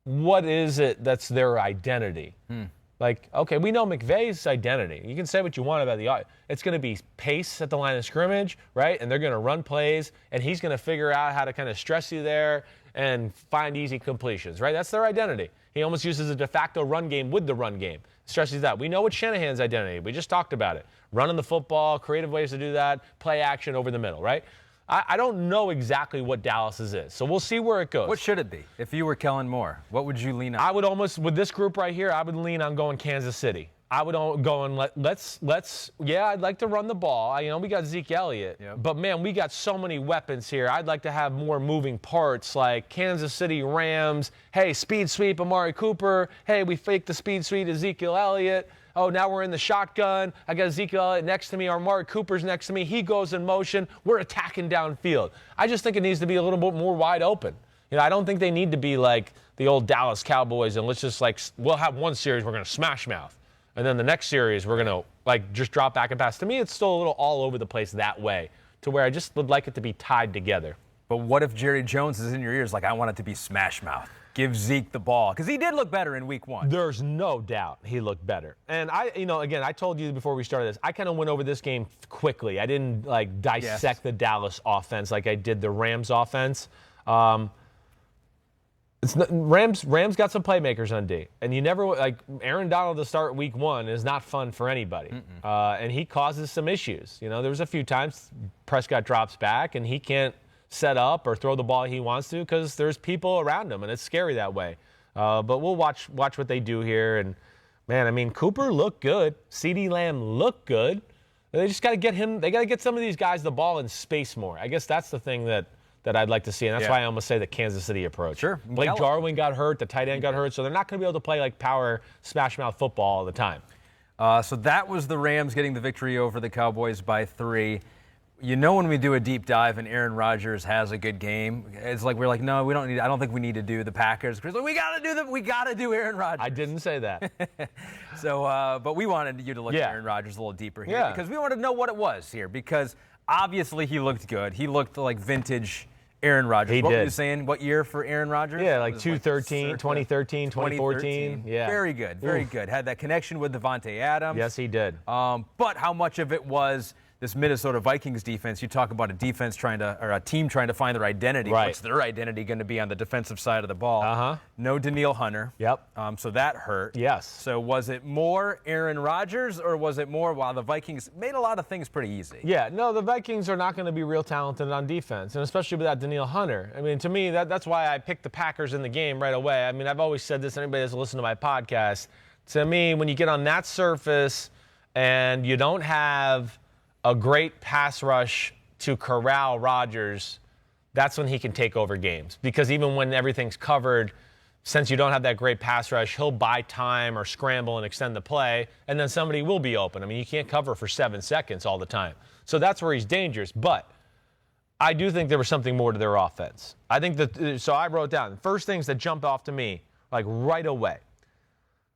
what is it that's their identity. Okay, we know McVay's identity. You can say what you want about the – it's going to be pace at the line of scrimmage, right? And they're going to run plays, and he's going to figure out how to kind of stress you there and find easy completions, right? That's their identity. He almost uses a de facto run game with the run game. Stresses that. We know what Shanahan's identity. We just talked about it. Running the football, creative ways to do that, play action over the middle, right? I don't know exactly what Dallas's is, so we'll see where it goes. What should it be? If you were Kellen Moore, what would you lean on? I would almost, with this group right here, I would lean on going Kansas City. I would go and I'd like to run the ball. We got Ezekiel Elliott, but man, we got so many weapons here. I'd like to have more moving parts like Kansas City Rams. Hey, speed sweep Amari Cooper. Hey, we faked the speed sweep Ezekiel Elliott. Oh, now we're in the shotgun. I got Ezekiel Elliott next to me. Amari Cooper's next to me. He goes in motion. We're attacking downfield. I just think it needs to be a little bit more wide open. I don't think they need to be like the old Dallas Cowboys and let's just we'll have one series we're going to smash mouth. And then the next series we're going to just drop back and pass. To me, it's still a little all over the place that way to where I just would like it to be tied together. But what if Jerry Jones is in your ears I want it to be smash mouth? Give Zeke the ball. Because he did look better in week one. There's no doubt he looked better. And again, I told you before we started this, I kind of went over this game quickly. I didn't dissect the Dallas offense like I did the Rams offense. Rams got some playmakers on D, and you never like Aaron Donald to start week 1 is not fun for anybody, and he causes some issues. There was a few times Prescott drops back and he can't set up or throw the ball he wants to because there's people around him, and it's scary that way. But we'll watch what they do here, and man, I mean Cooper looked good, CeeDee Lamb looked good. They just got to get him. They got to get some of these guys the ball in space more. I guess that's the thing that I'd like to see, and that's why I almost say the Kansas City approach. Sure. Blake Jarwin got hurt, the tight end got hurt, so they're not going to be able to play like power smash-mouth football all the time. So that was the Rams getting the victory over the Cowboys by 3. When we do a deep dive and Aaron Rodgers has a good game, it's like we're like, no, we don't need. I don't think we need to do the Packers because we got to do Aaron Rodgers. I didn't say that. So, but we wanted you to look at Aaron Rodgers a little deeper here because we wanted to know what it was here because obviously he looked good. He looked like vintage Aaron Rodgers. What were you saying? What year for Aaron Rodgers? Yeah, like 2013, 2014. Yeah. Very good, very good. Had that connection with Devontae Adams. Yes, he did. But how much of it was this Minnesota Vikings defense? You talk about a team trying to find their identity. Right. What's their identity going to be on the defensive side of the ball? No Danielle Hunter. Yep. So that hurt. Yes. So was it more Aaron Rodgers or was it more the Vikings made a lot of things pretty easy? Yeah, no, the Vikings are not going to be real talented on defense, and especially without Danielle Hunter. I mean, to me, that's why I picked the Packers in the game right away. I mean, I've always said this, anybody that's listened to my podcast, to me, when you get on that surface and you don't have a great pass rush to corral Rodgers, that's when he can take over games. Because even when everything's covered, since you don't have that great pass rush, he'll buy time or scramble and extend the play, and then somebody will be open. I mean, you can't cover for 7 seconds all the time. So that's where he's dangerous. But I do think there was something more to their offense. I think so I wrote down, first things that jump off to me, like right away,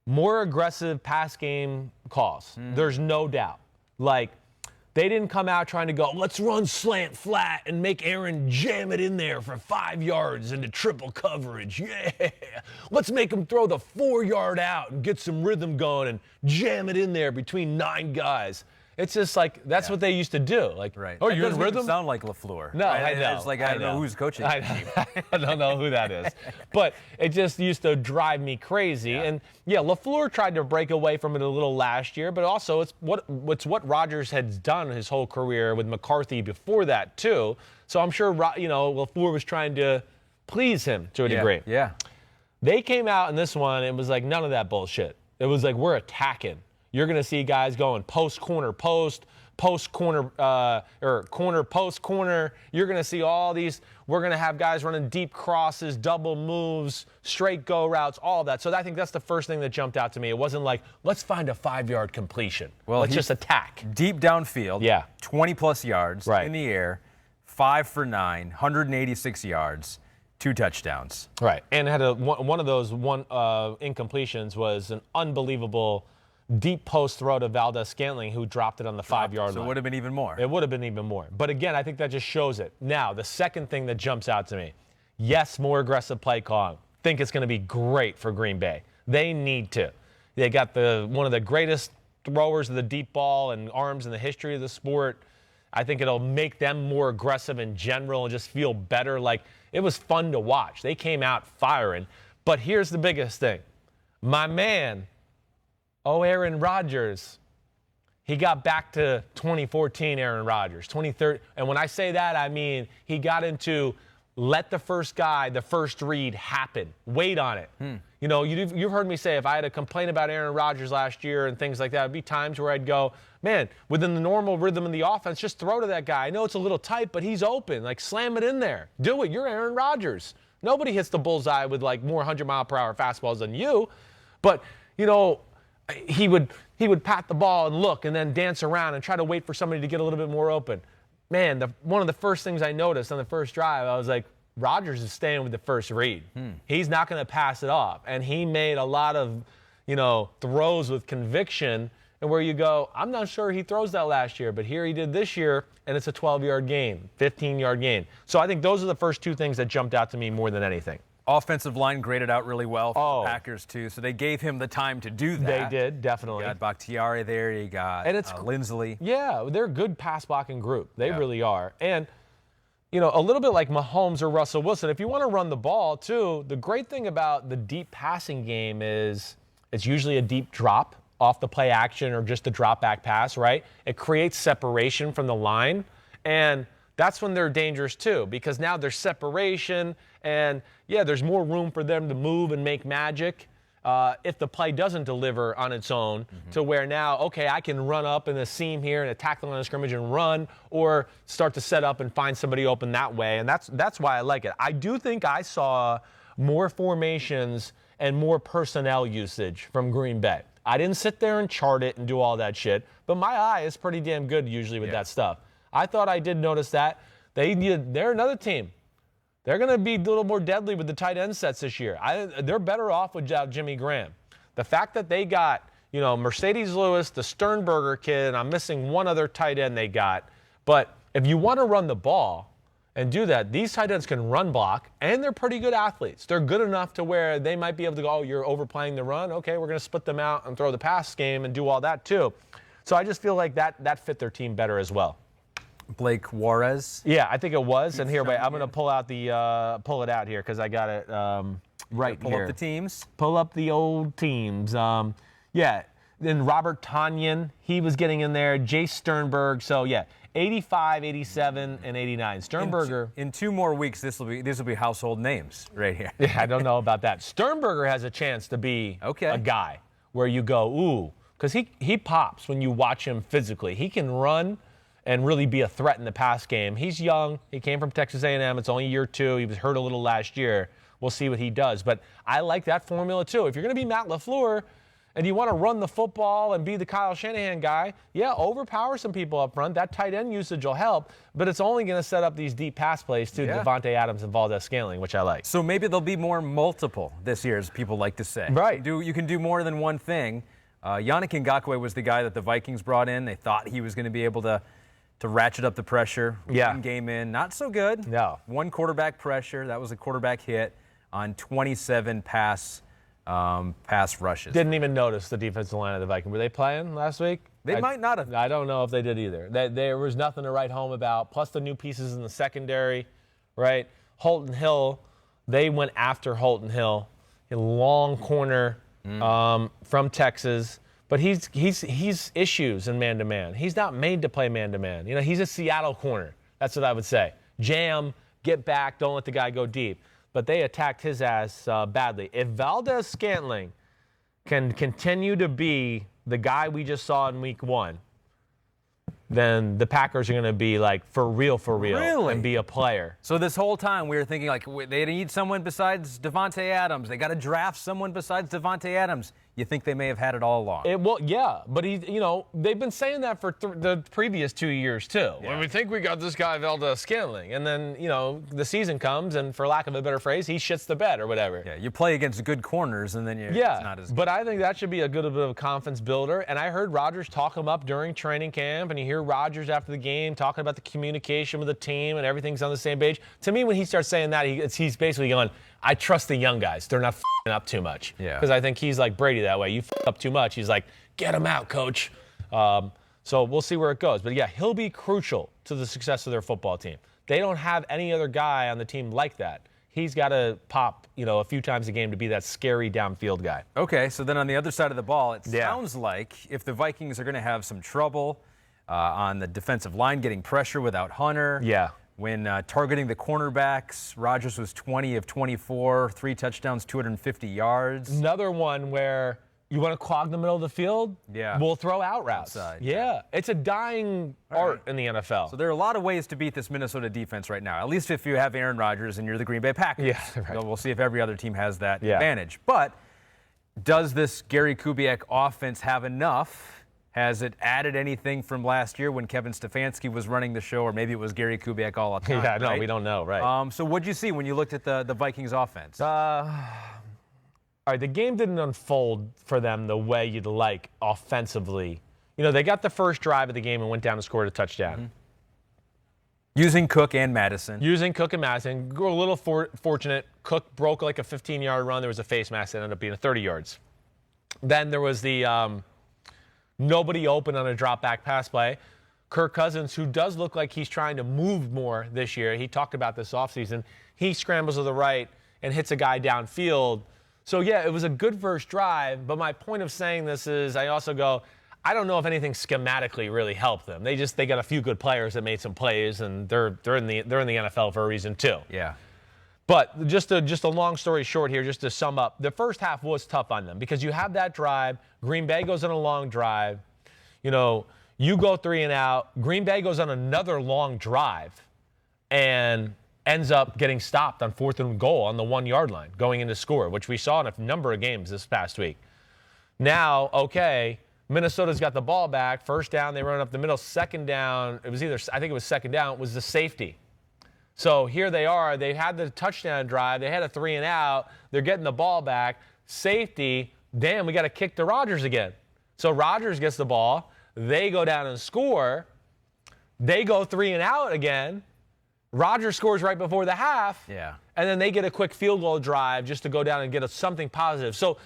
more aggressive pass game calls. There's no doubt. Like, they didn't come out trying to go, let's run slant flat and make Aaron jam it in there for 5 yards into triple coverage. Yeah. Let's make him throw the 4-yard out and get some rhythm going and jam it in there between 9 guys. It's just like, that's what they used to do. Like, oh, you're in rhythm? Even sound like LaFleur. No, I know. It's like, I don't know who's coaching. I don't know who that is. But it just used to drive me crazy. And, LaFleur tried to break away from it a little last year, but also it's what Rodgers had done his whole career with McCarthy before that, too. So I'm sure, LaFleur was trying to please him to a degree. Yeah. They came out in this one, it was like none of that bullshit. It was like, we're attacking. You're going to see guys going post, corner, or corner, post, corner. You're going to see all these. We're going to have guys running deep crosses, double moves, straight go routes, all that. So I think that's the first thing that jumped out to me. It wasn't like, let's find a 5-yard completion. Well, let's just attack. Deep downfield, 20-plus yards in the air, 5 for 9, 186 yards. 2 touchdowns. Right. And had one of those incompletions was an unbelievable deep post throw to Valdez-Scantling, who dropped it on the 5-yard line. So it would have been even more. It would have been even more. But again, I think that just shows it. Now, the second thing that jumps out to me, yes, more aggressive play calling. Think it's going to be great for Green Bay. They need to. They got one of the greatest throwers of the deep ball and arms in the history of the sport. I think it'll make them more aggressive in general and just feel better. Like, it was fun to watch. They came out firing. But here's the biggest thing. My man, Aaron Rodgers, he got back to 2014 Aaron Rodgers, 2013. And when I say that, I mean he got into let the first read happen. Wait on it. You've heard me say if I had a complaint about Aaron Rodgers last year and things like that, it'd be times where I'd go, man, within the normal rhythm of the offense, just throw to that guy. I know it's a little tight, but he's open. Like, slam it in there. Do it. You're Aaron Rodgers. Nobody hits the bullseye with, like, more 100-mile-per-hour fastballs than you. But, he would pat the ball and look and then dance around and try to wait for somebody to get a little bit more open. Man, one of the first things I noticed on the first drive, I was like, Rodgers is staying with the first read. He's not going to pass it off. And he made a lot of, throws with conviction, and where you go, I'm not sure he throws that last year, but here he did this year, and it's a 12-yard gain, 15-yard gain. So I think those are the first 2 things that jumped out to me more than anything. Offensive line graded out really well for the Packers, too. So they gave him the time to do that. They did, definitely. You got Bakhtiari there. You got Lindsley. Yeah, they're a good pass-blocking group. They really are. And a little bit like Mahomes or Russell Wilson, if you want to run the ball too, the great thing about the deep passing game is it's usually a deep drop off the play action or just a drop back pass, right? It creates separation from the line, and that's when they're dangerous too, because now there's separation and there's more room for them to move and make magic. If the play doesn't deliver on its own, to where now, okay, I can run up in the seam here and attack the line of scrimmage and run, or start to set up and find somebody open that way. And that's why I like it. I do think I saw more formations and more personnel usage from Green Bay. I didn't sit there and chart it and do all that shit, but my eye is pretty damn good usually with that stuff. I thought I did notice that. They're another team. They're going to be a little more deadly with the tight end sets this year. They're better off without Jimmy Graham. The fact that they got, Mercedes Lewis, the Sternberger kid, and I'm missing one other tight end they got. But if you want to run the ball and do that, these tight ends can run block, and they're pretty good athletes. They're good enough to where they might be able to go, oh, you're overplaying the run. Okay, we're going to split them out and throw the pass game and do all that too. So I just feel like that fit their team better as well. Blake Juarez. Yeah, I think it was. And here, wait, I'm going to pull it out here because I got it right pull here. Pull up the teams. Pull up the old teams. Then Robert Tonyan, he was getting in there. Jay Sternberg. So, 85, 87, and 89. Sternberger. In 2 more weeks, these will be household names right here. Yeah, I don't know about that. Sternberger has a chance to be a guy where you go, ooh, because he pops when you watch him physically. He can run and really be a threat in the pass game. He's young. He came from Texas A&M. It's only year 2. He was hurt a little last year. We'll see what he does. But I like that formula too. If you're going to be Matt LaFleur and you want to run the football and be the Kyle Shanahan guy, overpower some people up front. That tight end usage will help, but it's only going to set up these deep pass plays to Devontae Adams and Valdez-Scantling, which I like. So maybe there'll be more multiple this year, as people like to say. Right. You can do more than one thing. Yannick Ngakoue was the guy that the Vikings brought in. They thought he was going to be able to ratchet up the pressure. One game in, not so good. No. 1 quarterback pressure. That was a quarterback hit on 27 pass rushes. Didn't even notice the defensive line of the Vikings. Were they playing last week? They might not have. I don't know if they did either. There was nothing to write home about, plus the new pieces in the secondary, right? Holton Hill, they went after Holton Hill, a long corner from Texas. But he's issues in man-to-man. He's not made to play man-to-man. He's a Seattle corner. That's what I would say. Jam, get back, don't let the guy go deep. But they attacked his ass badly. If Valdez-Scantling can continue to be the guy we just saw in week 1, then the Packers are going to be like for real, Really? and be a player. So this whole time we were thinking like they need someone besides Devontae Adams. They got to draft someone besides Devontae Adams. You think they may have had it all along? But they've been saying that for the previous 2 years too. Yeah. When we think we got this guy Valdez-Scantling, and then the season comes, and for lack of a better phrase, he shits the bed or whatever. Yeah, you play against good corners, and then it's not as good. But I think that should be a good bit of a confidence builder. And I heard Rodgers talk him up during training camp, and you hear Rodgers after the game talking about the communication with the team and everything's on the same page. To me, when he starts saying that, he's basically going, I trust the young guys. They're not f***ing up too much. Yeah. Because I think he's like Brady that way. You f*** up too much. He's like, get him out, coach. So we'll see where it goes. But, he'll be crucial to the success of their football team. They don't have any other guy on the team like that. He's got to pop, a few times a game to be that scary downfield guy. Okay, so then on the other side of the ball, it sounds like if the Vikings are going to have some trouble on the defensive line, getting pressure without Hunter. Yeah. When targeting the cornerbacks, Rodgers was 20 of 24, 3 touchdowns, 250 yards. Another one where you want to clog the middle of the field? Yeah. We'll throw out routes. Outside. Yeah. It's a dying art in the NFL. So there are a lot of ways to beat this Minnesota defense right now, at least if you have Aaron Rodgers and you're the Green Bay Packers. Yeah, right. So we'll see if every other team has that advantage. But does this Gary Kubiak offense have enough? Has it added anything from last year when Kevin Stefanski was running the show, or maybe it was Gary Kubiak all the time? No, we don't know, right? So what'd you see when you looked at the Vikings offense? All right, the game didn't unfold for them the way you'd like offensively. They got the first drive of the game and went down and scored a touchdown. Mm-hmm. Using Cook and Madison. We're a little fortunate. Cook broke like a 15-yard run. There was a face mask that ended up being 30 yards. Then there was the nobody open on a drop-back pass play. Kirk Cousins, who does look like he's trying to move more this year. He talked about this offseason. He scrambles to the right and hits a guy downfield. So, yeah, it was a good first drive. But my point of saying this is I also go, I don't know if anything schematically really helped them. They got a few good players that made some plays, and they're in the NFL for a reason too. Yeah. But just a long story short here, just to sum up, the first half was tough on them because you have that drive. Green Bay goes on a long drive. You go 3 and out. Green Bay goes on another long drive and ends up getting stopped on 4th and goal on the 1-yard line going into score, which we saw in a number of games this past week. Now, okay, Minnesota's got the ball back. First down, they run up the middle. Second down, I think it was second down, was the safety. So here they are. They had the touchdown drive. They had a 3 and out. They're getting the ball back. Safety, damn, we got to kick to Rodgers again. So Rodgers gets the ball. They go down and score. They go 3 and out again. Rodgers scores right before the half. Yeah. And then they get a quick field goal drive just to go down and get something positive. So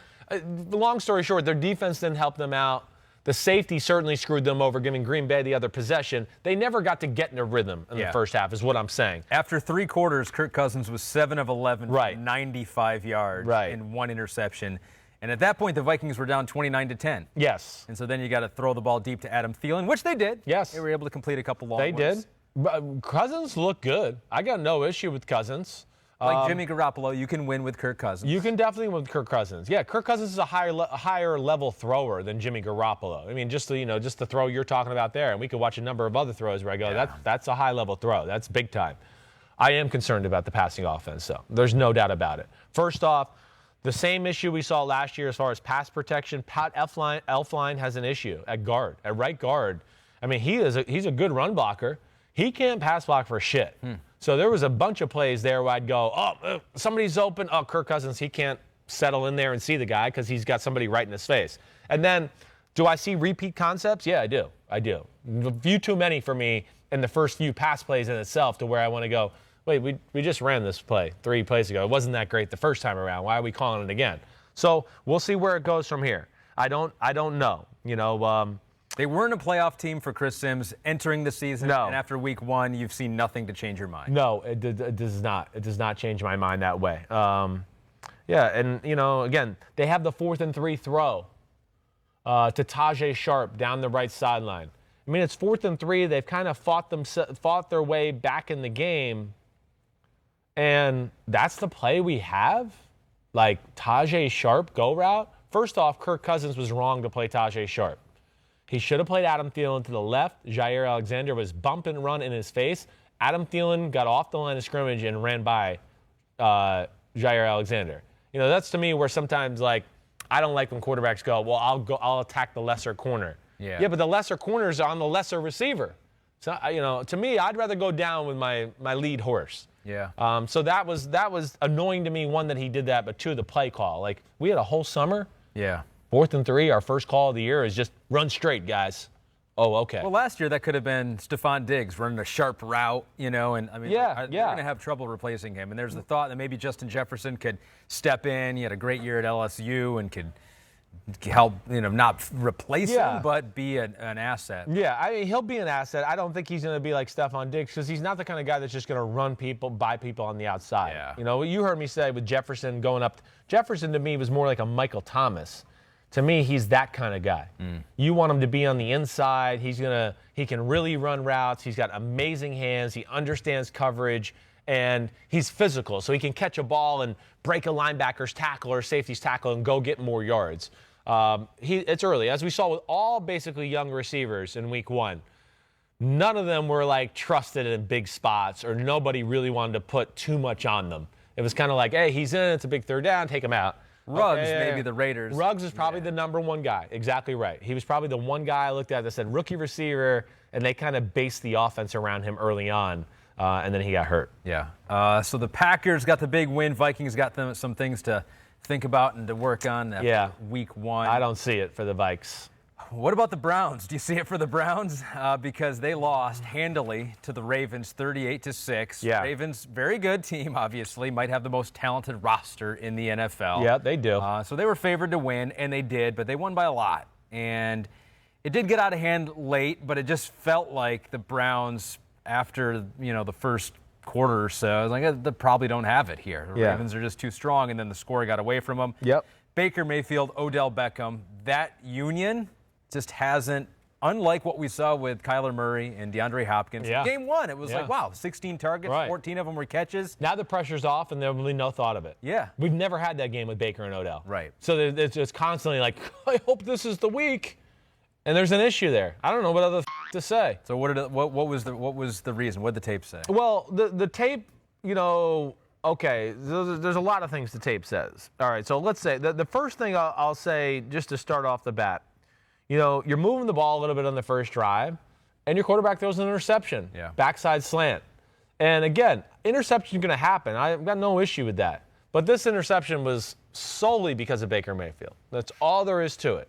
long story short, their defense didn't help them out. The safety certainly screwed them over, giving Green Bay the other possession. They never got to get in a rhythm in the first half, is what I'm saying. After 3 quarters, Kirk Cousins was 7 of 11 for 95 yards and 1 interception. And at that point, the Vikings were down 29-10. Yes. And so then you got to throw the ball deep to Adam Thielen, which they did. Yes. They were able to complete a couple long ones. They did. But Cousins looked good. I got no issue with Cousins. Like Jimmy Garoppolo, you can win with Kirk Cousins. You can definitely win with Kirk Cousins. Yeah, Kirk Cousins is a higher level thrower than Jimmy Garoppolo. I mean, just the throw you're talking about there, and we could watch a number of other throws where I go, that's a high level throw. That's big time. I am concerned about the passing offense, though. There's no doubt about it. First off, the same issue we saw last year as far as pass protection. Pat Elflein has an issue at guard, at right guard. I mean, he's a good run blocker. He can't pass block for shit. So there was a bunch of plays there where I'd go, somebody's open. Oh, Kirk Cousins, he can't settle in there and see the guy because he's got somebody right in his face. And then, do I see repeat concepts? Yeah, I do. A few too many for me in the first few pass plays in itself to where I want to go, wait, we just ran this play 3 plays ago. It wasn't that great the first time around. Why are we calling it again? So we'll see where it goes from here. I don't know. They weren't a playoff team for Chris Simms entering the season. No. And after week 1, you've seen nothing to change your mind. No, it does not. It does not change my mind that way. And, again, they have the 4th and 3 throw to Tajay Sharp down the right sideline. I mean, it's 4th and 3. They've kind of fought their way back in the game. And that's the play we have? Like Tajay Sharp go route? First off, Kirk Cousins was wrong to play Tajay Sharp. He should have played Adam Thielen to the left. Jair Alexander was bump and run in his face. Adam Thielen got off the line of scrimmage and ran by Jair Alexander. That's to me where sometimes, I don't like when quarterbacks go, well, I'll attack the lesser corner. Yeah, but the lesser corner is on the lesser receiver. So, to me, I'd rather go down with my lead horse. Yeah. So that was annoying to me, one, that he did that, but two, the play call. We had a whole summer. Yeah. 4th and 3, our first call of the year is just run straight, guys. Oh, okay. Well, last year that could have been Stephon Diggs running a sharp route, and I mean, they're going to have trouble replacing him. And there's the thought that maybe Justin Jefferson could step in. He had a great year at LSU and could help, not replace him, but be an asset. Yeah, I mean, he'll be an asset. I don't think he's going to be like Stephon Diggs because he's not the kind of guy that's just going to run people, by people on the outside. Yeah. You heard me say with Jefferson going up. Jefferson to me was more like a Michael Thomas. To me, he's that kind of guy. You want him to be on the inside. He can really run routes. He's got amazing hands. He understands coverage, and he's physical. So he can catch a ball and break a linebacker's tackle or safety's tackle and go get more yards. It's early. As we saw with all basically young receivers in week 1, none of them were trusted in big spots, or nobody really wanted to put too much on them. It was kind of like, hey, he's in. It's a big third down. Take him out. Ruggs, maybe the Raiders. Ruggs is probably the number 1 guy. Exactly right. He was probably the one guy I looked at that said rookie receiver, and they kind of based the offense around him early on, and then he got hurt. Yeah. So the Packers got the big win. Vikings got some things to think about and to work on after week 1. I don't see it for the Vikes. What about the Browns? Do you see it for the Browns? Because they lost handily to the Ravens 38-6. Yeah. Ravens, very good team, obviously. Might have the most talented roster in the NFL. Yeah, they do. So they were favored to win, and they did, but they won by a lot. And It did get out of hand late, but it just felt like the Browns, after the first quarter or so, I was like, they probably don't have it here. The Ravens are just too strong, and then the score got away from them. Yep. Baker Mayfield, Odell Beckham, that union just hasn't, unlike what we saw with Kyler Murray and DeAndre Hopkins. Game 1, it was like, wow, 16 targets, 14 of them were catches. Now the pressure's off, and there will be no thought of it. Yeah. We've never had that game with Baker and Odell. Right. So it's just constantly like, I hope this is the week. And there's an issue there. I don't know what other to say. So what was the reason? What did the tape say? Well, the tape, okay, there's a lot of things the tape says. All right, so let's say the first thing I'll say, just to start off the bat, you're moving the ball a little bit on the first drive, and your quarterback throws an interception. Yeah. Backside slant. And again, interception's going to happen. I've got no issue with that. But this interception was solely because of Baker Mayfield. That's all there is to it.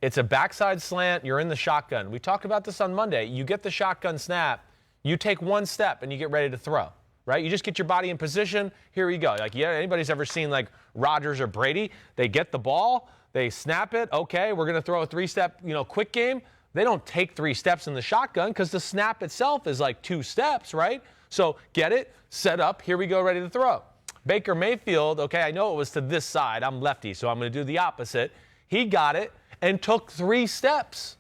It's a backside slant. You're in the shotgun. We talked about this on Monday. You get the shotgun snap. You take one step, and you get ready to throw, right? You just get your body in position. Here we go. Anybody's ever seen like Rodgers or Brady? They get the ball. They snap it. Okay, we're going to throw a 3-step, quick game. They don't take 3 steps in the shotgun because the snap itself is like 2 steps, right? So get it, set up. Here we go, ready to throw. Baker Mayfield, okay, I know it was to this side. I'm lefty, so I'm going to do the opposite. He got it and took 3 steps,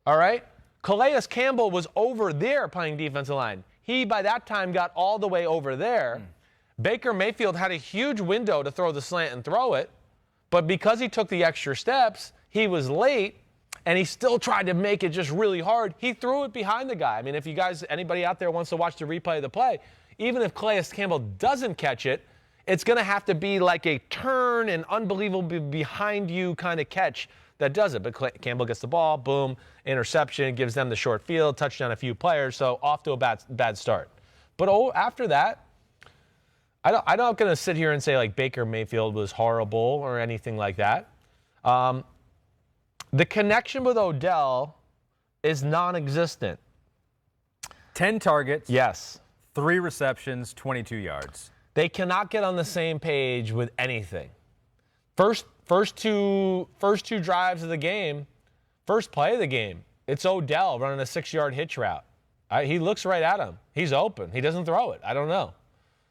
all right? Calais Campbell was over there playing defensive line. He, by that time, got all the way over there. Baker Mayfield had a huge window to throw the slant and throw it, but because he took the extra steps, he was late, and he still tried to make it just really hard. He threw it behind the guy. I mean, if you guys, anybody out there wants to watch the replay of the play, even if Calais Campbell doesn't catch it, it's going to have to be like a turn and unbelievable behind you kind of catch that does it. But Campbell gets the ball, boom, interception, gives them the short field, touchdown a few players, so off to a bad start. But after that, I'm not going to sit here and say like Baker Mayfield was horrible or anything like that. The connection with Odell is non-existent. 10 targets. Yes. 3 receptions, 22 yards. They cannot get on the same page with anything. First two drives of the game, first play of the game, it's Odell running a 6-yard hitch route. He looks right at him. He's open. He doesn't throw it. I don't know.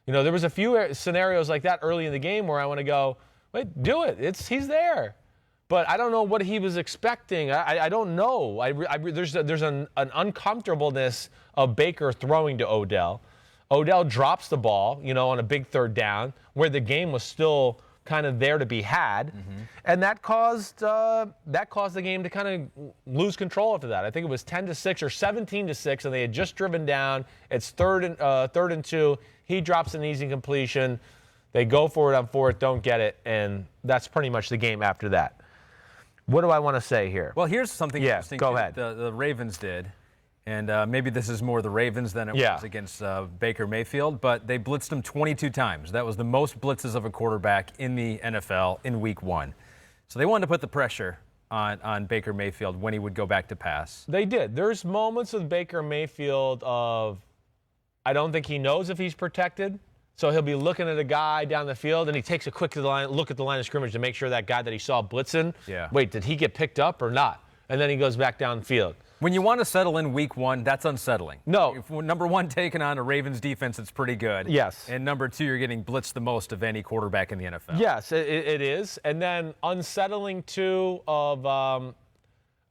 There was a few scenarios like that early in the game where I want to go, wait, do it. He's there. But I don't know what he was expecting. I don't know. There's an uncomfortableness of Baker throwing to Odell. Odell drops the ball, on a big 3rd down where the game was still kind of there to be had, and that caused the game to kind of lose control after that. I think it was 10-6 or 17-6, and they had just driven down. It's 3rd and 2. He drops an easy completion. They go for it on 4th, don't get it, and that's pretty much the game after that. What do I want to say here? Well, here's something interesting. Go ahead. The Ravens did, and maybe this is more the Ravens than it was against Baker Mayfield, but they blitzed him 22 times. That was the most blitzes of a quarterback in the NFL in Week 1. So they wanted to put the pressure on Baker Mayfield when he would go back to pass. They did. There's moments with Baker Mayfield of, I don't think he knows if he's protected. So he'll be looking at a guy down the field, and he takes a quick look at the line of scrimmage to make sure that guy that he saw blitzing, wait, did he get picked up or not? And then he goes back downfield. When you want to settle in Week 1, that's unsettling. No. If, number 1, taking on a Ravens defense that's pretty good. Yes. And number 2, you're getting blitzed the most of any quarterback in the NFL. Yes, it is. And then unsettling, too, of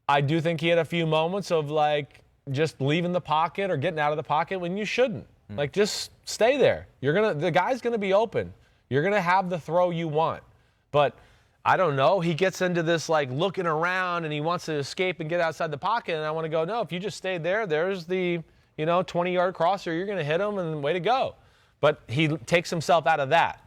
I do think he had a few moments of, like, just leaving the pocket or getting out of the pocket when you shouldn't. Like, just stay there. The guy's gonna be open. You're gonna have the throw you want. But I don't know. He gets into this like looking around and he wants to escape and get outside the pocket. And I want to go, no, if you just stayed there, there's the 20-yard crosser. You're gonna hit him and way to go. But he takes himself out of that.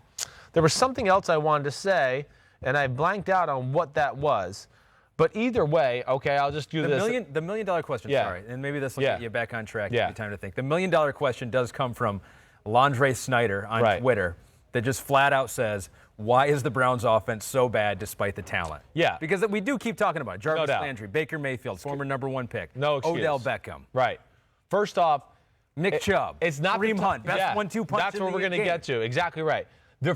There was something else I wanted to say, and I blanked out on what that was. But either way, okay, I'll just do this. The million-dollar question, sorry, and maybe this will get you back on track. Give you time to think. The million-dollar question does come from Landre Snyder on Twitter that just flat out says, why is the Browns offense so bad despite the talent? Yeah. Because we do keep talking about it. Jarvis Landry, Baker Mayfield, former number 1 pick. No excuse. Odell Beckham. Right. First off, Nick Chubb. It's not Kareem Hunt, best 1-2 punch. That's what we're going to get to. Exactly right.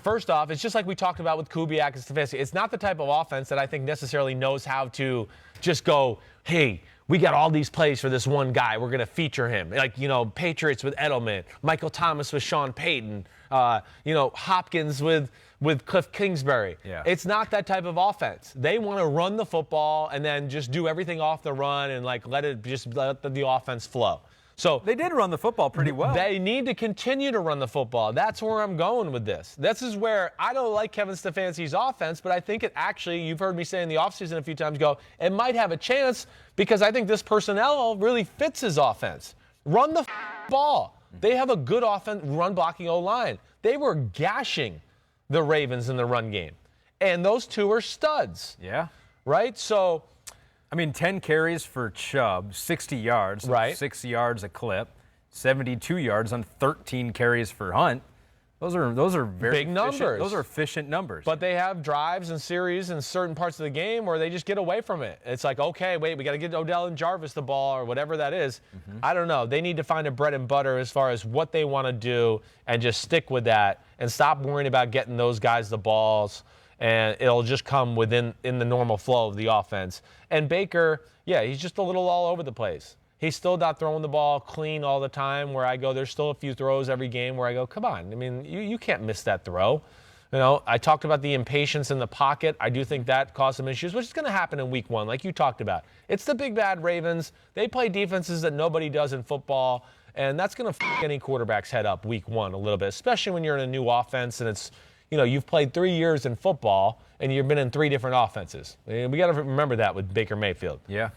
First off, it's just like we talked about with Kubiak and Stefanski. It's not the type of offense that I think necessarily knows how to just go, hey, we got all these plays for this one guy. We're going to feature him. Like, Patriots with Edelman, Michael Thomas with Sean Payton, Hopkins with Cliff Kingsbury. Yeah. It's not that type of offense. They want to run the football and then just do everything off the run and let the offense flow. So they did run the football pretty well. They need to continue to run the football. That's where I'm going with this. This is where I don't like Kevin Stefanski's offense, but I think it actually, you've heard me say in the offseason a few times ago, it might have a chance because I think this personnel really fits his offense. Run the ball. They have a good run blocking O-line. They were gashing the Ravens in the run game. And those two are studs. Yeah. Right? So 10 carries for Chubb, 60 yards, right. 6 yards a clip, 72 yards on 13 carries for Hunt. Those are very big numbers. Those are efficient numbers. But they have drives and series in certain parts of the game where they just get away from it. It's like, okay, wait, we got to get Odell and Jarvis the ball or whatever that is. Mm-hmm. I don't know. They need to find a bread and butter as far as what they want to do and just stick with that and stop worrying about getting those guys the balls. And it'll just come in the normal flow of the offense. And Baker, yeah, he's just a little all over the place. He's still not throwing the ball clean all the time where I go, there's still a few throws every game where I go, come on. You can't miss that throw. I talked about the impatience in the pocket. I do think that caused some issues, which is going to happen in week 1, like you talked about. It's the big bad Ravens. They play defenses that nobody does in football, and that's going to f*** any quarterback's head up week 1 a little bit, especially when you're in a new offense and it's, you've played 3 years in football and you've been in 3 different offenses. And we got to remember that with Baker Mayfield. Yeah.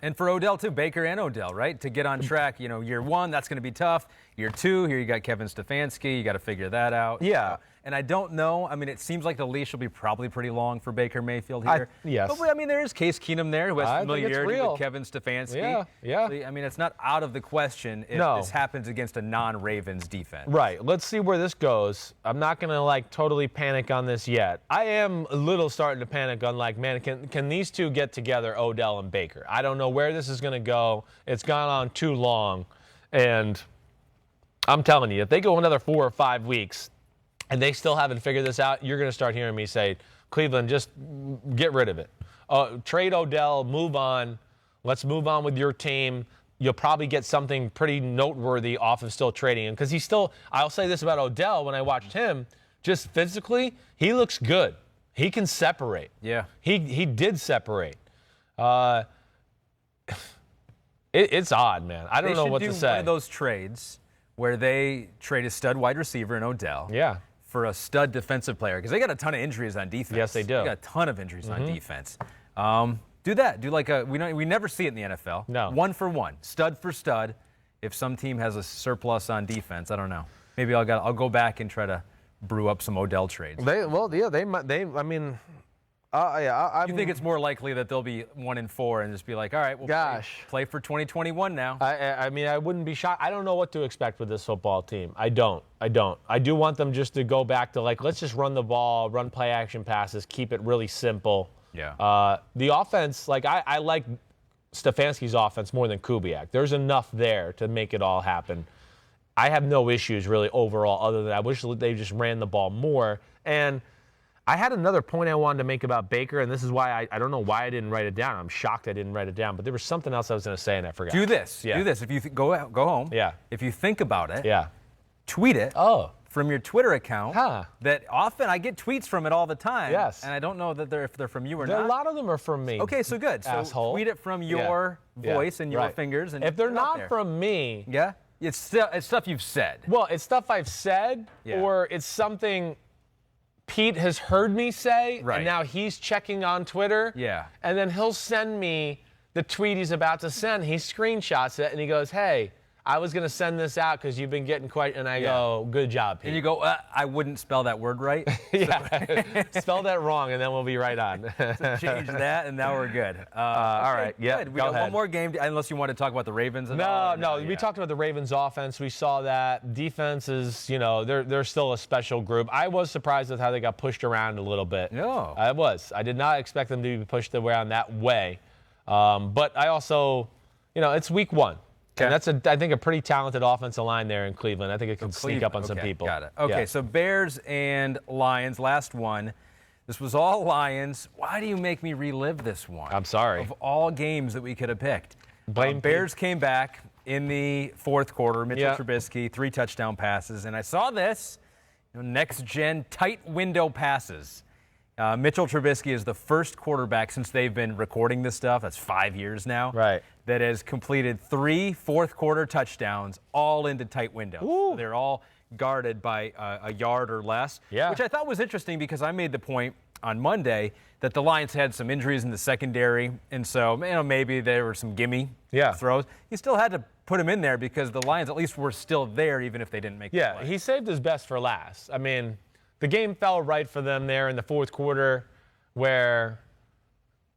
And for Odell, too, Baker and Odell, right? To get on track, year 1, that's going to be tough. Year 2, here you got Kevin Stefanski. You got to figure that out. Yeah. And I don't know. It seems like the leash will be probably pretty long for Baker Mayfield here. Yes. But, there is Case Keenum there who has familiarity with Kevin Stefanski. Yeah. It's not out of the question if this happens against a non-Ravens defense. Right. Let's see where this goes. I'm not going to, totally panic on this yet. I am a little starting to panic on, man, can these two get together, Odell and Baker? I don't know where this is going to go. It's gone on too long. And I'm telling you, if they go another 4 or 5 weeks, and they still haven't figured this out, you're going to start hearing me say, Cleveland, just get rid of it. Trade Odell, move on. Let's move on with your team. You'll probably get something pretty noteworthy off of still trading him. Because I'll say this about Odell, when I watched him, just physically, he looks good. He can separate. Yeah. He did separate. It's odd, man. I don't know what to say. They should do one of those trades where they trade a stud wide receiver in Odell. Yeah. For a stud defensive player, because they got a ton of injuries on defense. Yes, they do. They got a ton of injuries on defense. Do that. Do we never see it in the NFL. No. 1 for 1, stud for stud. If some team has a surplus on defense, I don't know. Maybe I'll go back and try to brew up some Odell trades. You think it's more likely that they'll be 1 and 4 and just be like, all right, we'll play for 2021 now. I wouldn't be shocked. I don't know what to expect with this football team. I don't. I do want them just to go back to let's just run the ball, run play action passes, keep it really simple. Yeah. The offense, I like Stefanski's offense more than Kubiak. There's enough there to make it all happen. I have no issues really overall other than I wish they just ran the ball more. And I had another point I wanted to make about Baker, and this is why I don't know why I didn't write it down. I'm shocked I didn't write it down, but there was something else I was going to say, and I forgot. Do this. Yeah. Do this. If you go home. Yeah. If you think about it. Yeah. Tweet it. Oh. From your Twitter account. Huh. That often I get tweets from it all the time. Yes. And I don't know that if they're from you or not. A lot of them are from me. Okay, so good. Asshole. So tweet it from your voice and your fingers. And if they're not from me. Yeah. It's stuff you've said. Well, it's stuff I've said, or it's something Pete has heard me say, and now he's checking on Twitter. Yeah. And then he'll send me the tweet he's about to send. He screenshots it, and he goes, hey, I was going to send this out because you've been getting quite, and I go, good job, Pete. And you go, I wouldn't spell that word right. Spell that wrong, and then we'll be right on. So change that, and now we're good. All right, good. We got one more game, unless you want to talk about the Ravens. No, we talked about the Ravens offense. We saw that. Defense is, they're still a special group. I was surprised with how they got pushed around a little bit. No. I was. I did not expect them to be pushed around that way. But I also, it's week 1. And that's, I think, a pretty talented offensive line there in Cleveland. I think it can sneak up on some people. Got it. Okay, so Bears and Lions, last one. This was all Lions. Why do you make me relive this one? I'm sorry. Of all games that we could have picked. Blame Bears came back in the fourth quarter. Mitchell Trubisky, 3 touchdown passes. And I saw this, next-gen tight window passes. Mitchell Trubisky is the first quarterback since they've been recording this stuff, that's 5 years now, that has completed 3 fourth-quarter touchdowns all into tight windows. So they're all guarded by a yard or less, which I thought was interesting because I made the point on Monday that the Lions had some injuries in the secondary, and so maybe there were some gimme throws. He still had to put him in there because the Lions at least were still there even if they didn't make the play. He saved his best for last. I mean, the game fell right for them there in the fourth quarter where,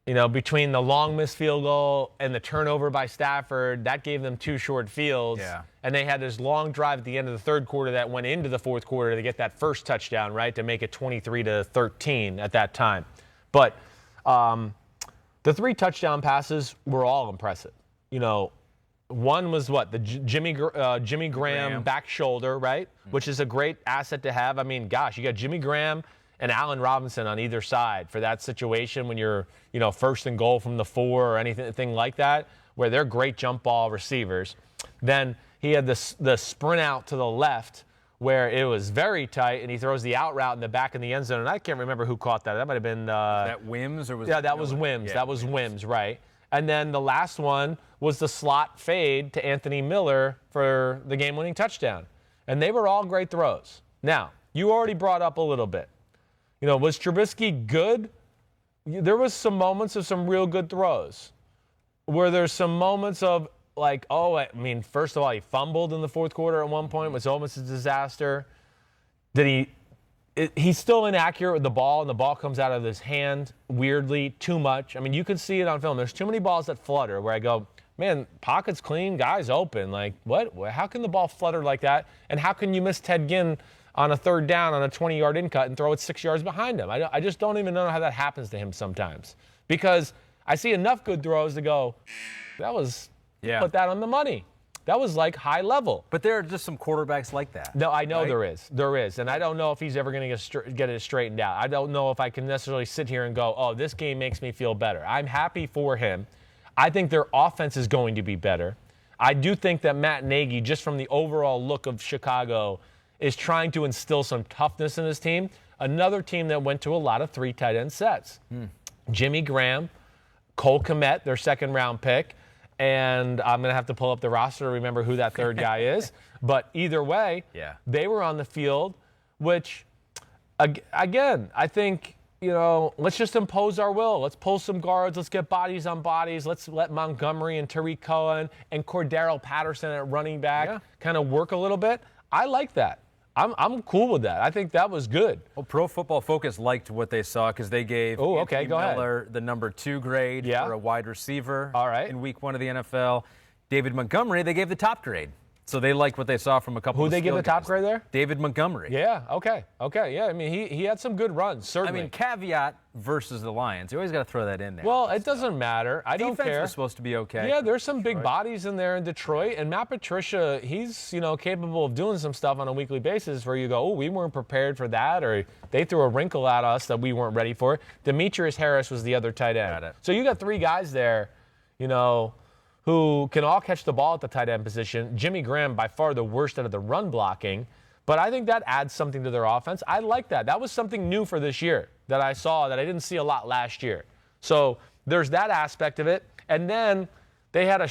between the long missed field goal and the turnover by Stafford, that gave them 2 short fields. And they had this long drive at the end of the third quarter that went into the fourth quarter to get that first touchdown, to make it 23-13 at that time. But the 3 touchdown passes were all impressive. One was the Jimmy Graham back shoulder, which is a great asset to have. I mean, gosh, you got Jimmy Graham and Allen Robinson on either side for that situation when you're, first and goal from the 4 or anything like that, where they're great jump ball receivers. Then he had the sprint out to the left where it was very tight, and he throws the out route in the back of the end zone. And I can't remember who caught that. That might have been that Wims or was that was Wims. That was Wims, right? And then the last one was the slot fade to Anthony Miller for the game-winning touchdown. And they were all great throws. Now, you already brought up a little bit. Was Trubisky good? There was some moments of some real good throws. Where there's some moments of first of all, he fumbled in the fourth quarter at one point. It was almost a disaster. He's still inaccurate with the ball, and the ball comes out of his hand weirdly too much. I mean, you can see it on film. There's too many balls that flutter where I go, man, pocket's clean, guy's open. Like, what? How can the ball flutter like that? And how can you miss Ted Ginn on a third down on a 20-yard in cut and throw it 6 yards behind him? I just don't even know how that happens to him sometimes. Because I see enough good throws to go, put that on the money. That was high level. But there are just some quarterbacks like that. No, I know there is. There is. And I don't know if he's ever going to get it straightened out. I don't know if I can necessarily sit here and go, oh, this game makes me feel better. I'm happy for him. I think their offense is going to be better. I do think that Matt Nagy, just from the overall look of Chicago, is trying to instill some toughness in his team. Another team that went to a lot of 3 tight end sets. Jimmy Graham, Cole Kmet, their second-round pick. And I'm going to have to pull up the roster to remember who that third guy is. But either way, they were on the field, which, again, I think, let's just impose our will. Let's pull some guards. Let's get bodies on bodies. Let's let Montgomery and Tariq Cohen and Cordero Patterson at running back kind of work a little bit. I like that. I'm cool with that. I think that was good. Well, Pro Football Focus liked what they saw because they gave Anthony Miller the number 2 grade for a wide receiver in week 1 of the NFL. David Montgomery, they gave the top grade. So they liked what they saw from a couple of Who they give the top grade there? David Montgomery. Yeah, okay. Yeah, I mean, he had some good runs, certainly. I mean, caveat versus the Lions. You always got to throw that in there. Well, it doesn't matter. I don't care. Defense was supposed to be okay. Yeah, there's some big bodies in there in Detroit. And Matt Patricia, he's, capable of doing some stuff on a weekly basis where you go, oh, we weren't prepared for that, or they threw a wrinkle at us that we weren't ready for. Demetrius Harris was the other tight end. So you got 3 guys there, who can all catch the ball at the tight end position. Jimmy Graham, by far the worst out of the run blocking. But I think that adds something to their offense. I like that. That was something new for this year that I saw that I didn't see a lot last year. So there's that aspect of it. And then they had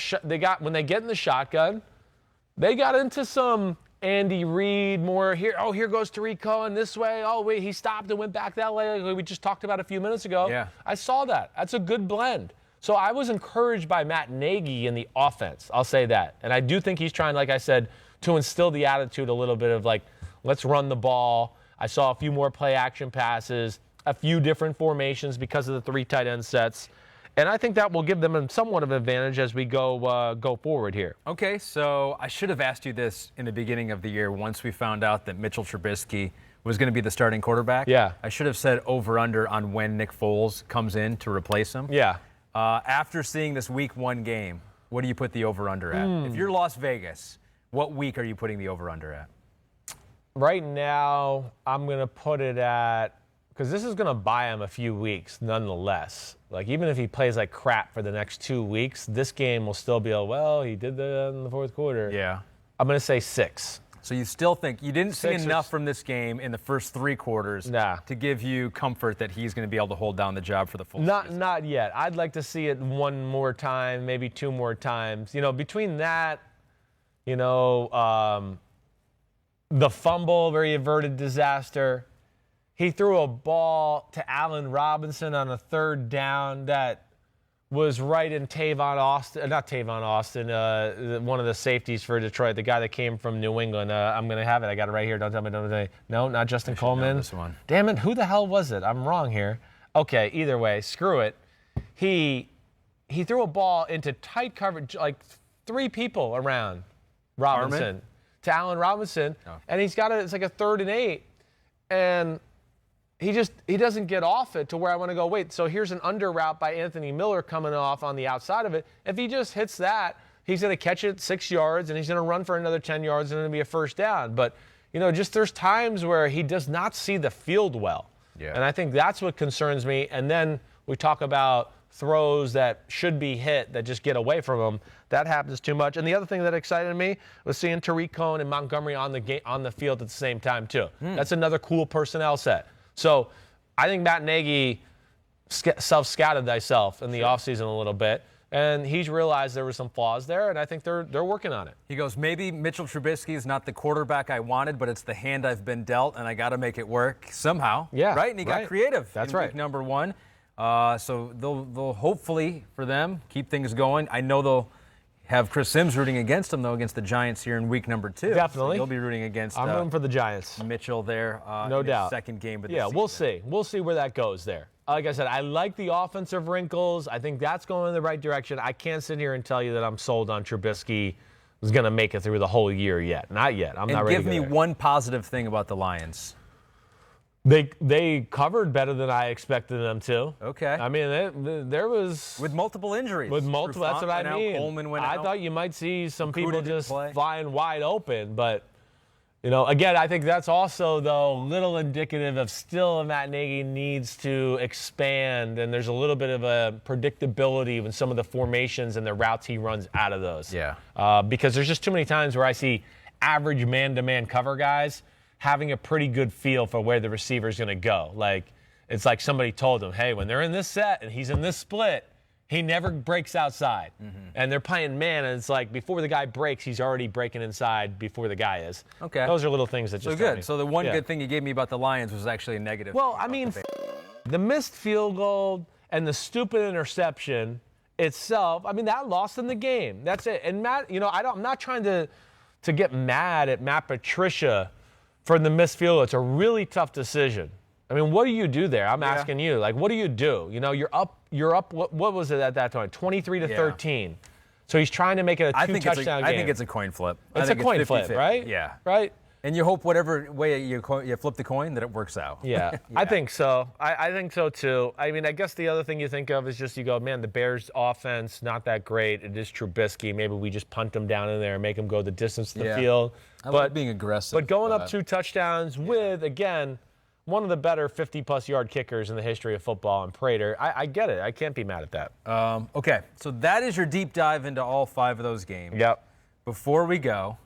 when they get in the shotgun, they got into some Andy Reid more here. Oh, here goes Tariq Cohen this way. Oh, wait, he stopped and went back that way like we just talked about a few minutes ago. Yeah. I saw that. That's a good blend. So I was encouraged by Matt Nagy in the offense. I'll say that. And I do think he's trying, like I said, to instill the attitude a little bit of let's run the ball. I saw a few more play-action passes, a few different formations because of the 3 tight end sets. And I think that will give them somewhat of an advantage as we go forward here. Okay, so I should have asked you this in the beginning of the year once we found out that Mitchell Trubisky was going to be the starting quarterback. Yeah. I should have said over-under on when Nick Foles comes in to replace him. Yeah. After seeing this week 1 game, what do you put the over-under at? If you're Las Vegas, what week are you putting the over-under at? Right now, I'm going to put it at, because this is going to buy him a few weeks nonetheless. Like, even if he plays like crap for the next 2 weeks, this game will still be, well, he did that in the fourth quarter. Yeah. I'm going to say 6. So you still think you didn't see 6 enough from this game in the first 3 quarters to give you comfort that he's going to be able to hold down the job for the full season? Not yet. I'd like to see it one more time, maybe 2 more times. Between that, the fumble, very averted disaster. He threw a ball to Allen Robinson on a 3rd down that was right in one of the safeties for Detroit, the guy that came from New England. I'm going to have it. I got it right here. Don't tell me. No, not Justin Coleman. This one. Damn it. Who the hell was it? I'm wrong here. Okay, either way, screw it. He threw a ball into tight coverage, like 3 people around Robinson. To Allen Robinson, and he's got it's like a 3rd and 8, and he doesn't get off it to where I want to go, wait, so here's an under route by Anthony Miller coming off on the outside of it. If he just hits that, he's going to catch it 6 yards, and he's going to run for another 10 yards, and it'll be a first down. But, there's times where he does not see the field well. Yeah. And I think that's what concerns me. And then we talk about throws that should be hit that just get away from him. That happens too much. And the other thing that excited me was seeing Tariq Cohen and Montgomery on the field at the same time too. That's another cool personnel set. So I think Matt Nagy self-scouted thyself in the offseason a little bit, and he's realized there were some flaws there, and I think they're working on it. He goes, maybe Mitchell Trubisky is not the quarterback I wanted, but it's the hand I've been dealt, and I got to make it work somehow. Yeah, right? And he got creative. That's in right. Week number 1. So they'll hopefully, for them, keep things going. I know they'll have Chris Simms rooting against them, though, against the Giants here in week number 2. Definitely. So he'll be rooting against I'm rooting for the Giants. Mitchell there. No in doubt. His second game of the Yeah, season. we'll see. We'll see where that goes there. Like I said, I like the offensive wrinkles. I think that's going in the right direction. I can't sit here and tell you that I'm sold on Trubisky is going to make it through the whole year yet. Not yet. I'm not ready to go give me there. one positive thing about the Lions. They covered better than I expected them to. Okay. I mean, there was With multiple injuries. that's what I mean. Coleman went out. I thought you might see some Okudah people didn't just play. flying wide open, but again, I think that's also though a little indicative of still Matt Nagy needs to expand, and there's a little bit of a predictability when some of the formations and the routes he runs out of those. Yeah. Because there's just too many times where I see average man-to-man cover guys having a pretty good feel for where the receiver's going to go. Like, it's like somebody told them, hey, when they're in this set and he's in this split, he never breaks outside. And they're playing man, and it's like before the guy breaks, he's already breaking inside before the guy is. Okay. Those are little things that just So tell good. me. So the one good thing you gave me about the Lions was actually a negative. Well, thing I about mean, the Bears. the missed field goal and the stupid interception itself, I mean, that lost in the game. That's it. And Matt, I'm not trying to get mad at Matt Patricia for the missed field goal. It's a really tough decision. I mean, what do you do there? I'm asking you. Like, what do you do? You're up. What was it at that time? 23-13. So he's trying to make it a two-touchdown game. I think it's a coin flip. It's a coin flip, right? Yeah. Right? And you hope whatever way you flip the coin that it works out. Yeah, I think so. I think so, too. I mean, I guess the other thing you think of is just you go, man, the Bears' offense, not that great. It is Trubisky. Maybe we just punt him down in there and make him go the distance to the field. I like being aggressive. But going up 2 touchdowns with, again, one of the better 50-plus yard kickers in the history of football and Prater, I get it. I can't be mad at that. Okay, so that is your deep dive into all 5 of those games. Yep. Before we go,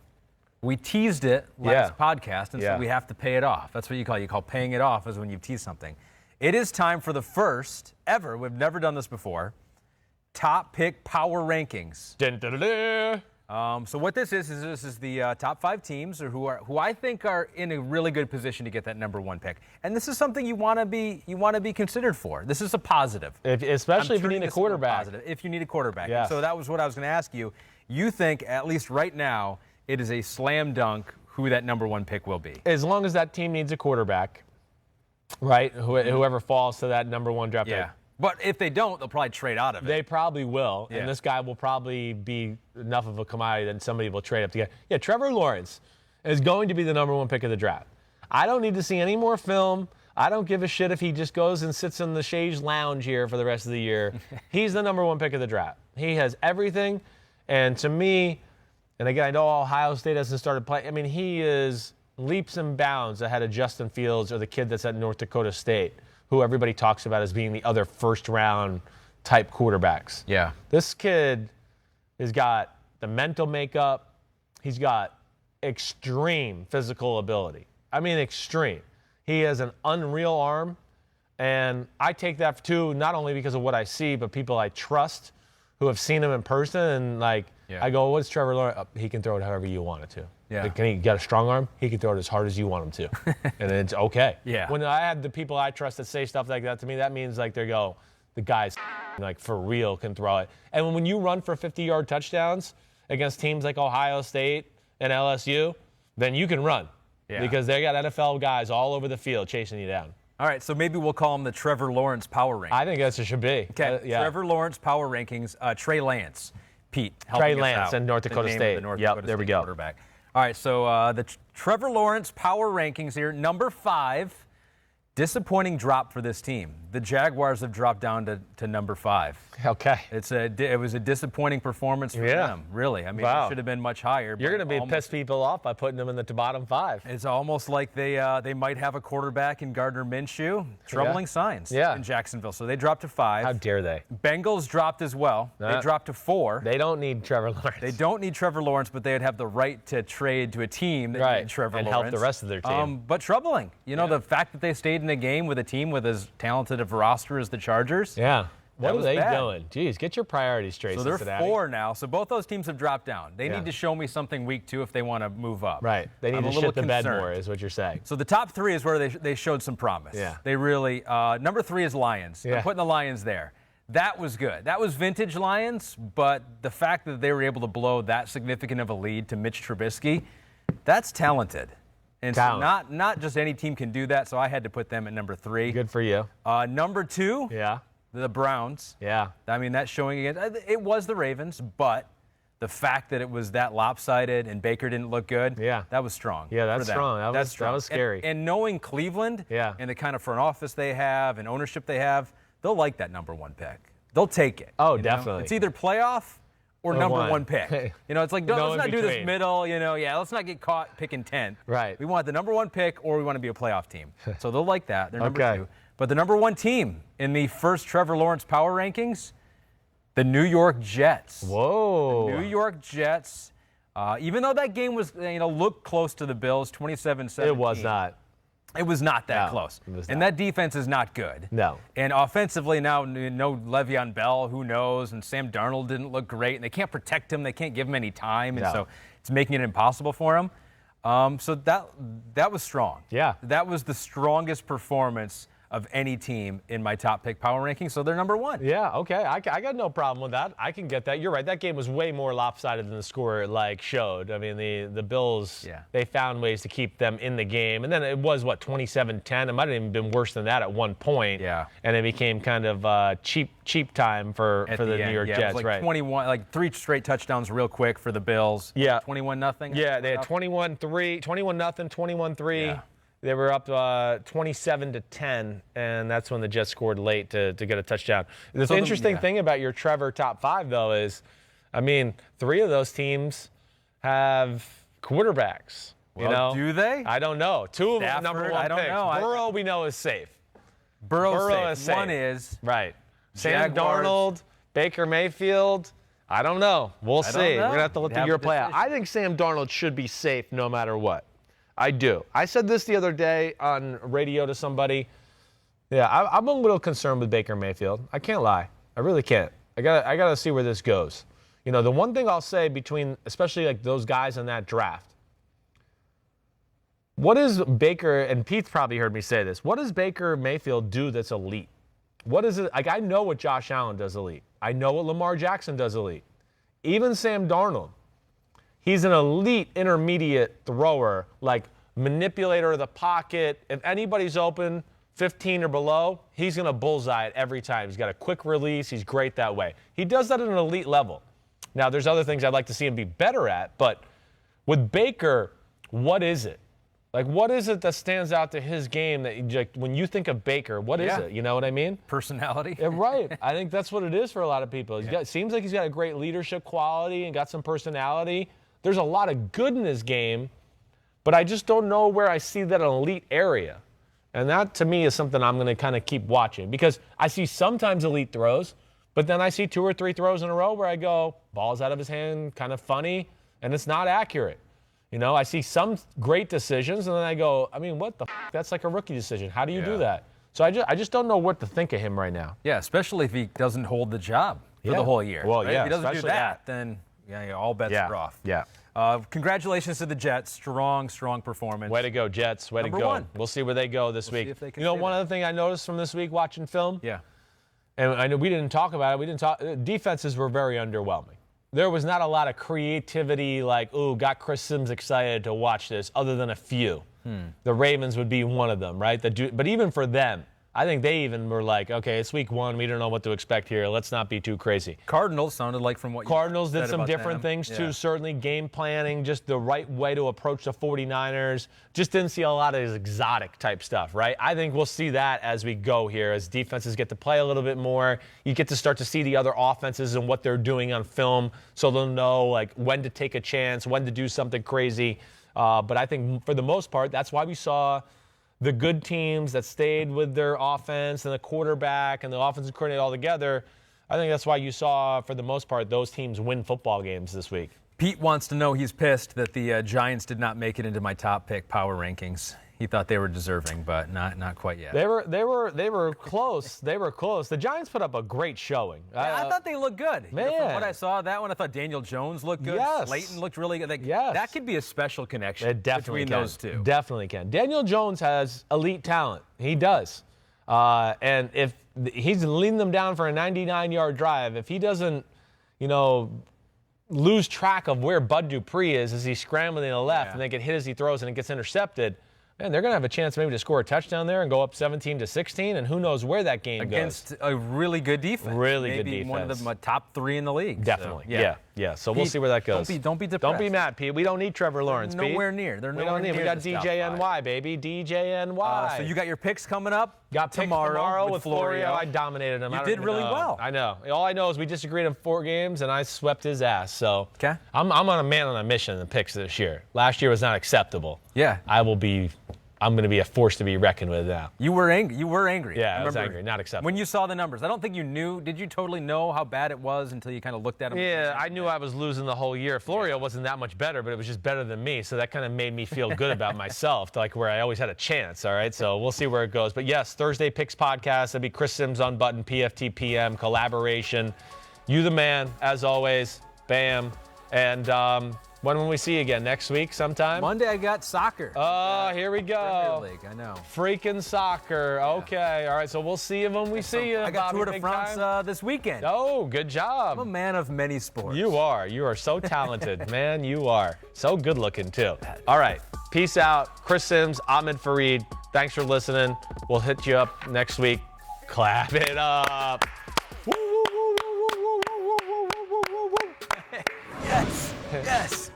we teased it last podcast, and so we have to pay it off. That's what you call paying it off is when you've teased something. It is time for the first ever, we've never done this before, top pick power rankings. Dun, dun, dun, dun. So what this is the top 5 teams who I think are in a really good position to get that number 1 pick. And this is something you want to be considered for. This is a positive. Especially if you need a quarterback. Positive, if you need a quarterback. Yes. So that was what I was going to ask you. You think, at least right now, it is a slam dunk who that number 1 pick will be. As long as that team needs a quarterback, right? Whoever falls to that number 1 draft pick. But if they don't, they'll probably trade out of it. They probably will, Yeah. and this guy will probably be enough of a commodity that somebody will trade up to get. Yeah, Trevor Lawrence is going to be the number 1 pick of the draft. I don't need to see any more film. I don't give a shit if he just goes and sits in the Shades Lounge here for the rest of the year. He's the number 1 pick of the draft. He has everything. And to me, and again, I know Ohio State hasn't started playing. I mean, he is leaps and bounds ahead of Justin Fields or the kid that's at North Dakota State, who everybody talks about as being the other first-round type quarterbacks. Yeah. This kid has got the mental makeup. He's got extreme physical ability. I mean, extreme. He has an unreal arm, and I take that too, not only because of what I see, but people I trust who have seen him in person, and I go, what's Trevor Lawrence? He can throw it however you want it to. Yeah. Can he get a strong arm? He can throw it as hard as you want him to. And it's okay. Yeah. When I had the people I trust that say stuff like that to me, that means like they go, the guy's like for real can throw it. And when you run for 50-yard touchdowns against teams like Ohio State and LSU, then you can run. Yeah. Because they got NFL guys all over the field chasing you down. All right, so maybe we'll call him the Trevor Lawrence Power Rankings. I think that's what it should be. Okay, yeah. Trevor Lawrence Power Rankings. Trey Lance, Pete. Trey Lance and North Dakota State. Yep, there we go. Quarterback. All right, so the Trevor Lawrence Power Rankings here. Number 5, disappointing drop for this team. The Jaguars have dropped down to number 5. Okay. It was a disappointing performance for them, really. I mean, it should have been much higher. You're going to be piss people off by putting them in the bottom 5. It's almost like they might have a quarterback in Gardner Minshew. Troubling signs in Jacksonville. So they dropped to 5. How dare they? Bengals dropped as well. They dropped to 4. They don't need Trevor Lawrence. They don't need Trevor Lawrence, but they'd have the right to trade to a team that needed Trevor Lawrence. And help the rest of their team. But troubling. The fact that they stayed in a game with a team with as talented of a roster as the Chargers. Yeah. What are they doing? Jeez, get your priorities straight, So they're Cincinnati. 4 now. So both those teams have dropped down. They need to show me something week 2 if they want to move up. Right. They need to shit the bed more is what you're saying. So the top 3 is where they showed some promise. Yeah. They really number 3 is Lions. Yeah. I'm putting the Lions there. That was good. That was vintage Lions, but the fact that they were able to blow that significant of a lead to Mitch Trubisky, that's talented. And so not just any team can do that, so I had to put them at number 3. Good for you. Number 2, the Browns. Yeah. I mean, that's showing against – it was the Ravens, but the fact that it was that lopsided and Baker didn't look good, that was strong. Yeah, that's strong. That was scary. And knowing Cleveland and the kind of front office they have and ownership they have, they'll like that number 1 pick. They'll take it. Oh, definitely. It's either playoff or number 1 pick. It's like, let's not do this middle, let's not get caught picking 10th. Right. We want the number 1 pick or we want to be a playoff team. So they'll like that. They're number 2. But the number 1 team in the first Trevor Lawrence Power Rankings, the New York Jets. Whoa. The New York Jets, even though that game was, looked close to the Bills, 27-17. It was not. It was not that close. And that defense is not good. No. And offensively now, no Le'Veon Bell, who knows, and Sam Darnold didn't look great, and they can't protect him. They can't give him any time, and so it's making it impossible for him. So that was strong. Yeah. That was the strongest performance of any team in my top pick power ranking, so they're number 1. Yeah, okay. I got no problem with that. I can get that. You're right. That game was way more lopsided than the score showed. I mean, the Bills, they found ways to keep them in the game. And then it was, 27-10? It might have even been worse than that at one point. Yeah. And it became kind of cheap time for the New York Jets. It was right. 21, 3 straight touchdowns real quick for the Bills. Yeah. 21-0? Yeah, they had 21-0, 21-3. Yeah. They were up 27-10, and that's when the Jets scored late to get a touchdown. The interesting thing about your Trevor top 5, though, is, 3 of those teams have quarterbacks. Well, do they? I don't know. 2 of them number 1 I don't picks. know. Burrow, we know, is safe. Burrow is safe. 1 is. Right. Sam Darnold, Baker Mayfield. I don't know. We'll see. We're going to have to let the year play out. I think Sam Darnold should be safe no matter what. I do. I said this the other day on radio to somebody. Yeah, I'm a little concerned with Baker Mayfield. I can't lie. I really can't. I gotta see where this goes. The one thing I'll say between, especially those guys in that draft, what is Baker, and Pete's probably heard me say this, what does Baker Mayfield do that's elite? What is it? I know what Josh Allen does elite. I know what Lamar Jackson does elite. Even Sam Darnold. He's an elite intermediate thrower, manipulator of the pocket. If anybody's open, 15 or below, he's going to bullseye it every time. He's got a quick release. He's great that way. He does that at an elite level. Now, there's other things I'd like to see him be better at, but with Baker, what is it? Like, what is it that stands out to his game that when you think of Baker, what is it? You know what I mean? Personality. Yeah, right. I think that's what it is for a lot of people. Seems like he's got a great leadership quality and got some personality. There's a lot of good in his game, but I just don't know where I see that elite area. And that, to me, is something I'm going to kind of keep watching because I see sometimes elite throws, but then I see 2 or 3 throws in a row where I go, ball's out of his hand, kind of funny, and it's not accurate. You know, I see some great decisions, and then I go, I mean, what the f***? That's like a rookie decision. How do you do that? So I just don't know what to think of him right now. Yeah, especially if he doesn't hold the job for the whole year. Well, right? yeah, If he doesn't do especially that, then all bets are off. Yeah. Congratulations to the Jets. Strong performance. Way to go, Jets. Way to go. Number 1. We'll see where they go this week. See if they can You know, stay one there. other thing I noticed from this week watching film, Yeah. and I know we didn't talk about it. Defenses were very underwhelming. There was not a lot of creativity like, ooh, got Chris Simms excited to watch this, other than a few. The Ravens would be one of them, right? But even for them, I think they even were like, okay, it's week 1. We don't know what to expect here. Let's not be too crazy. Cardinals sounded like from what you Cardinals said did some about different them. things too, certainly game planning, just the right way to approach the 49ers. Just didn't see a lot of exotic type stuff, right? I think we'll see that as we go here, as defenses get to play a little bit more. You get to start to see the other offenses and what they're doing on film, so they'll know like when to take a chance, when to do something crazy. But I think for the most part, that's why we saw the good teams that stayed with their offense and the quarterback and the offensive coordinator all together. I think that's why you saw, for the most part, those teams win football games this week. Pete wants to know, he's pissed that the Giants did not make it into my top pick power rankings. He thought they were deserving, but not quite yet. They were close. They were close. The Giants put up a great showing. I thought they looked good. Man. From what I saw, that one, I thought Daniel Jones looked good. Yes. Slayton looked really good. Yes. That could be a special connection It definitely between can. those two. Definitely can. Daniel Jones has elite talent. He does. And if he's leading them down for a 99-yard drive, if he doesn't, lose track of where Bud Dupree is as he's scrambling to the left and they get hit as he throws and it gets intercepted, man, they're going to have a chance maybe to score a touchdown there and go up 17-16, and who knows where that game goes. Against a really good defense. Really good Maybe one of defense. the top 3 in the league. Definitely. So, Yeah. So we'll Pete, see where that goes. Don't be depressed. Don't be mad, Pete. We don't need Trevor Lawrence, Pete. Nowhere near. They're nowhere near. We got the top DJNY, baby. DJNY. So you got your picks coming up. Got picked tomorrow with Florio. I dominated him. You did really well. I know. All I know is we disagreed on 4 games, and I swept his ass. So Okay. I'm on a mission in the picks this year. Last year was not acceptable. Yeah. I'm going to be a force to be reckoned with now. You were angry. Yeah, I was angry. Not acceptable. When you saw the numbers, I don't think you knew. Did you totally know how bad it was until you kind of looked at them? Yeah, I knew I was losing the whole year. Florio wasn't that much better, but it was just better than me. So that kind of made me feel good about myself, like where I always had a chance. All right, so we'll see where it goes. But yes, Thursday Picks Podcast. That'll be Chris Simms Unbuttoned, PFT PM, collaboration. You the man, as always. Bam. And when will we see you again? Next week sometime? Monday I got soccer. Oh, here we go. Premier League, I know. Freaking soccer. Okay. All right. So we'll see you when we see you. I got Bobby, Tour de big France time. this weekend. Oh, good job. I'm a man of many sports. You are. You are so talented, man. You are. So good looking, too. All right. Peace out. Chris Simms, Ahmed Fareed. Thanks for listening. We'll hit you up next week. Clap it up. Yes. Yes.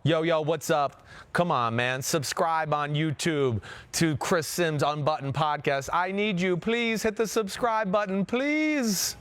Yo, what's up? Come on, man. Subscribe on YouTube to Chris Simms Unbuttoned Podcast. I need you. Please hit the subscribe button, please.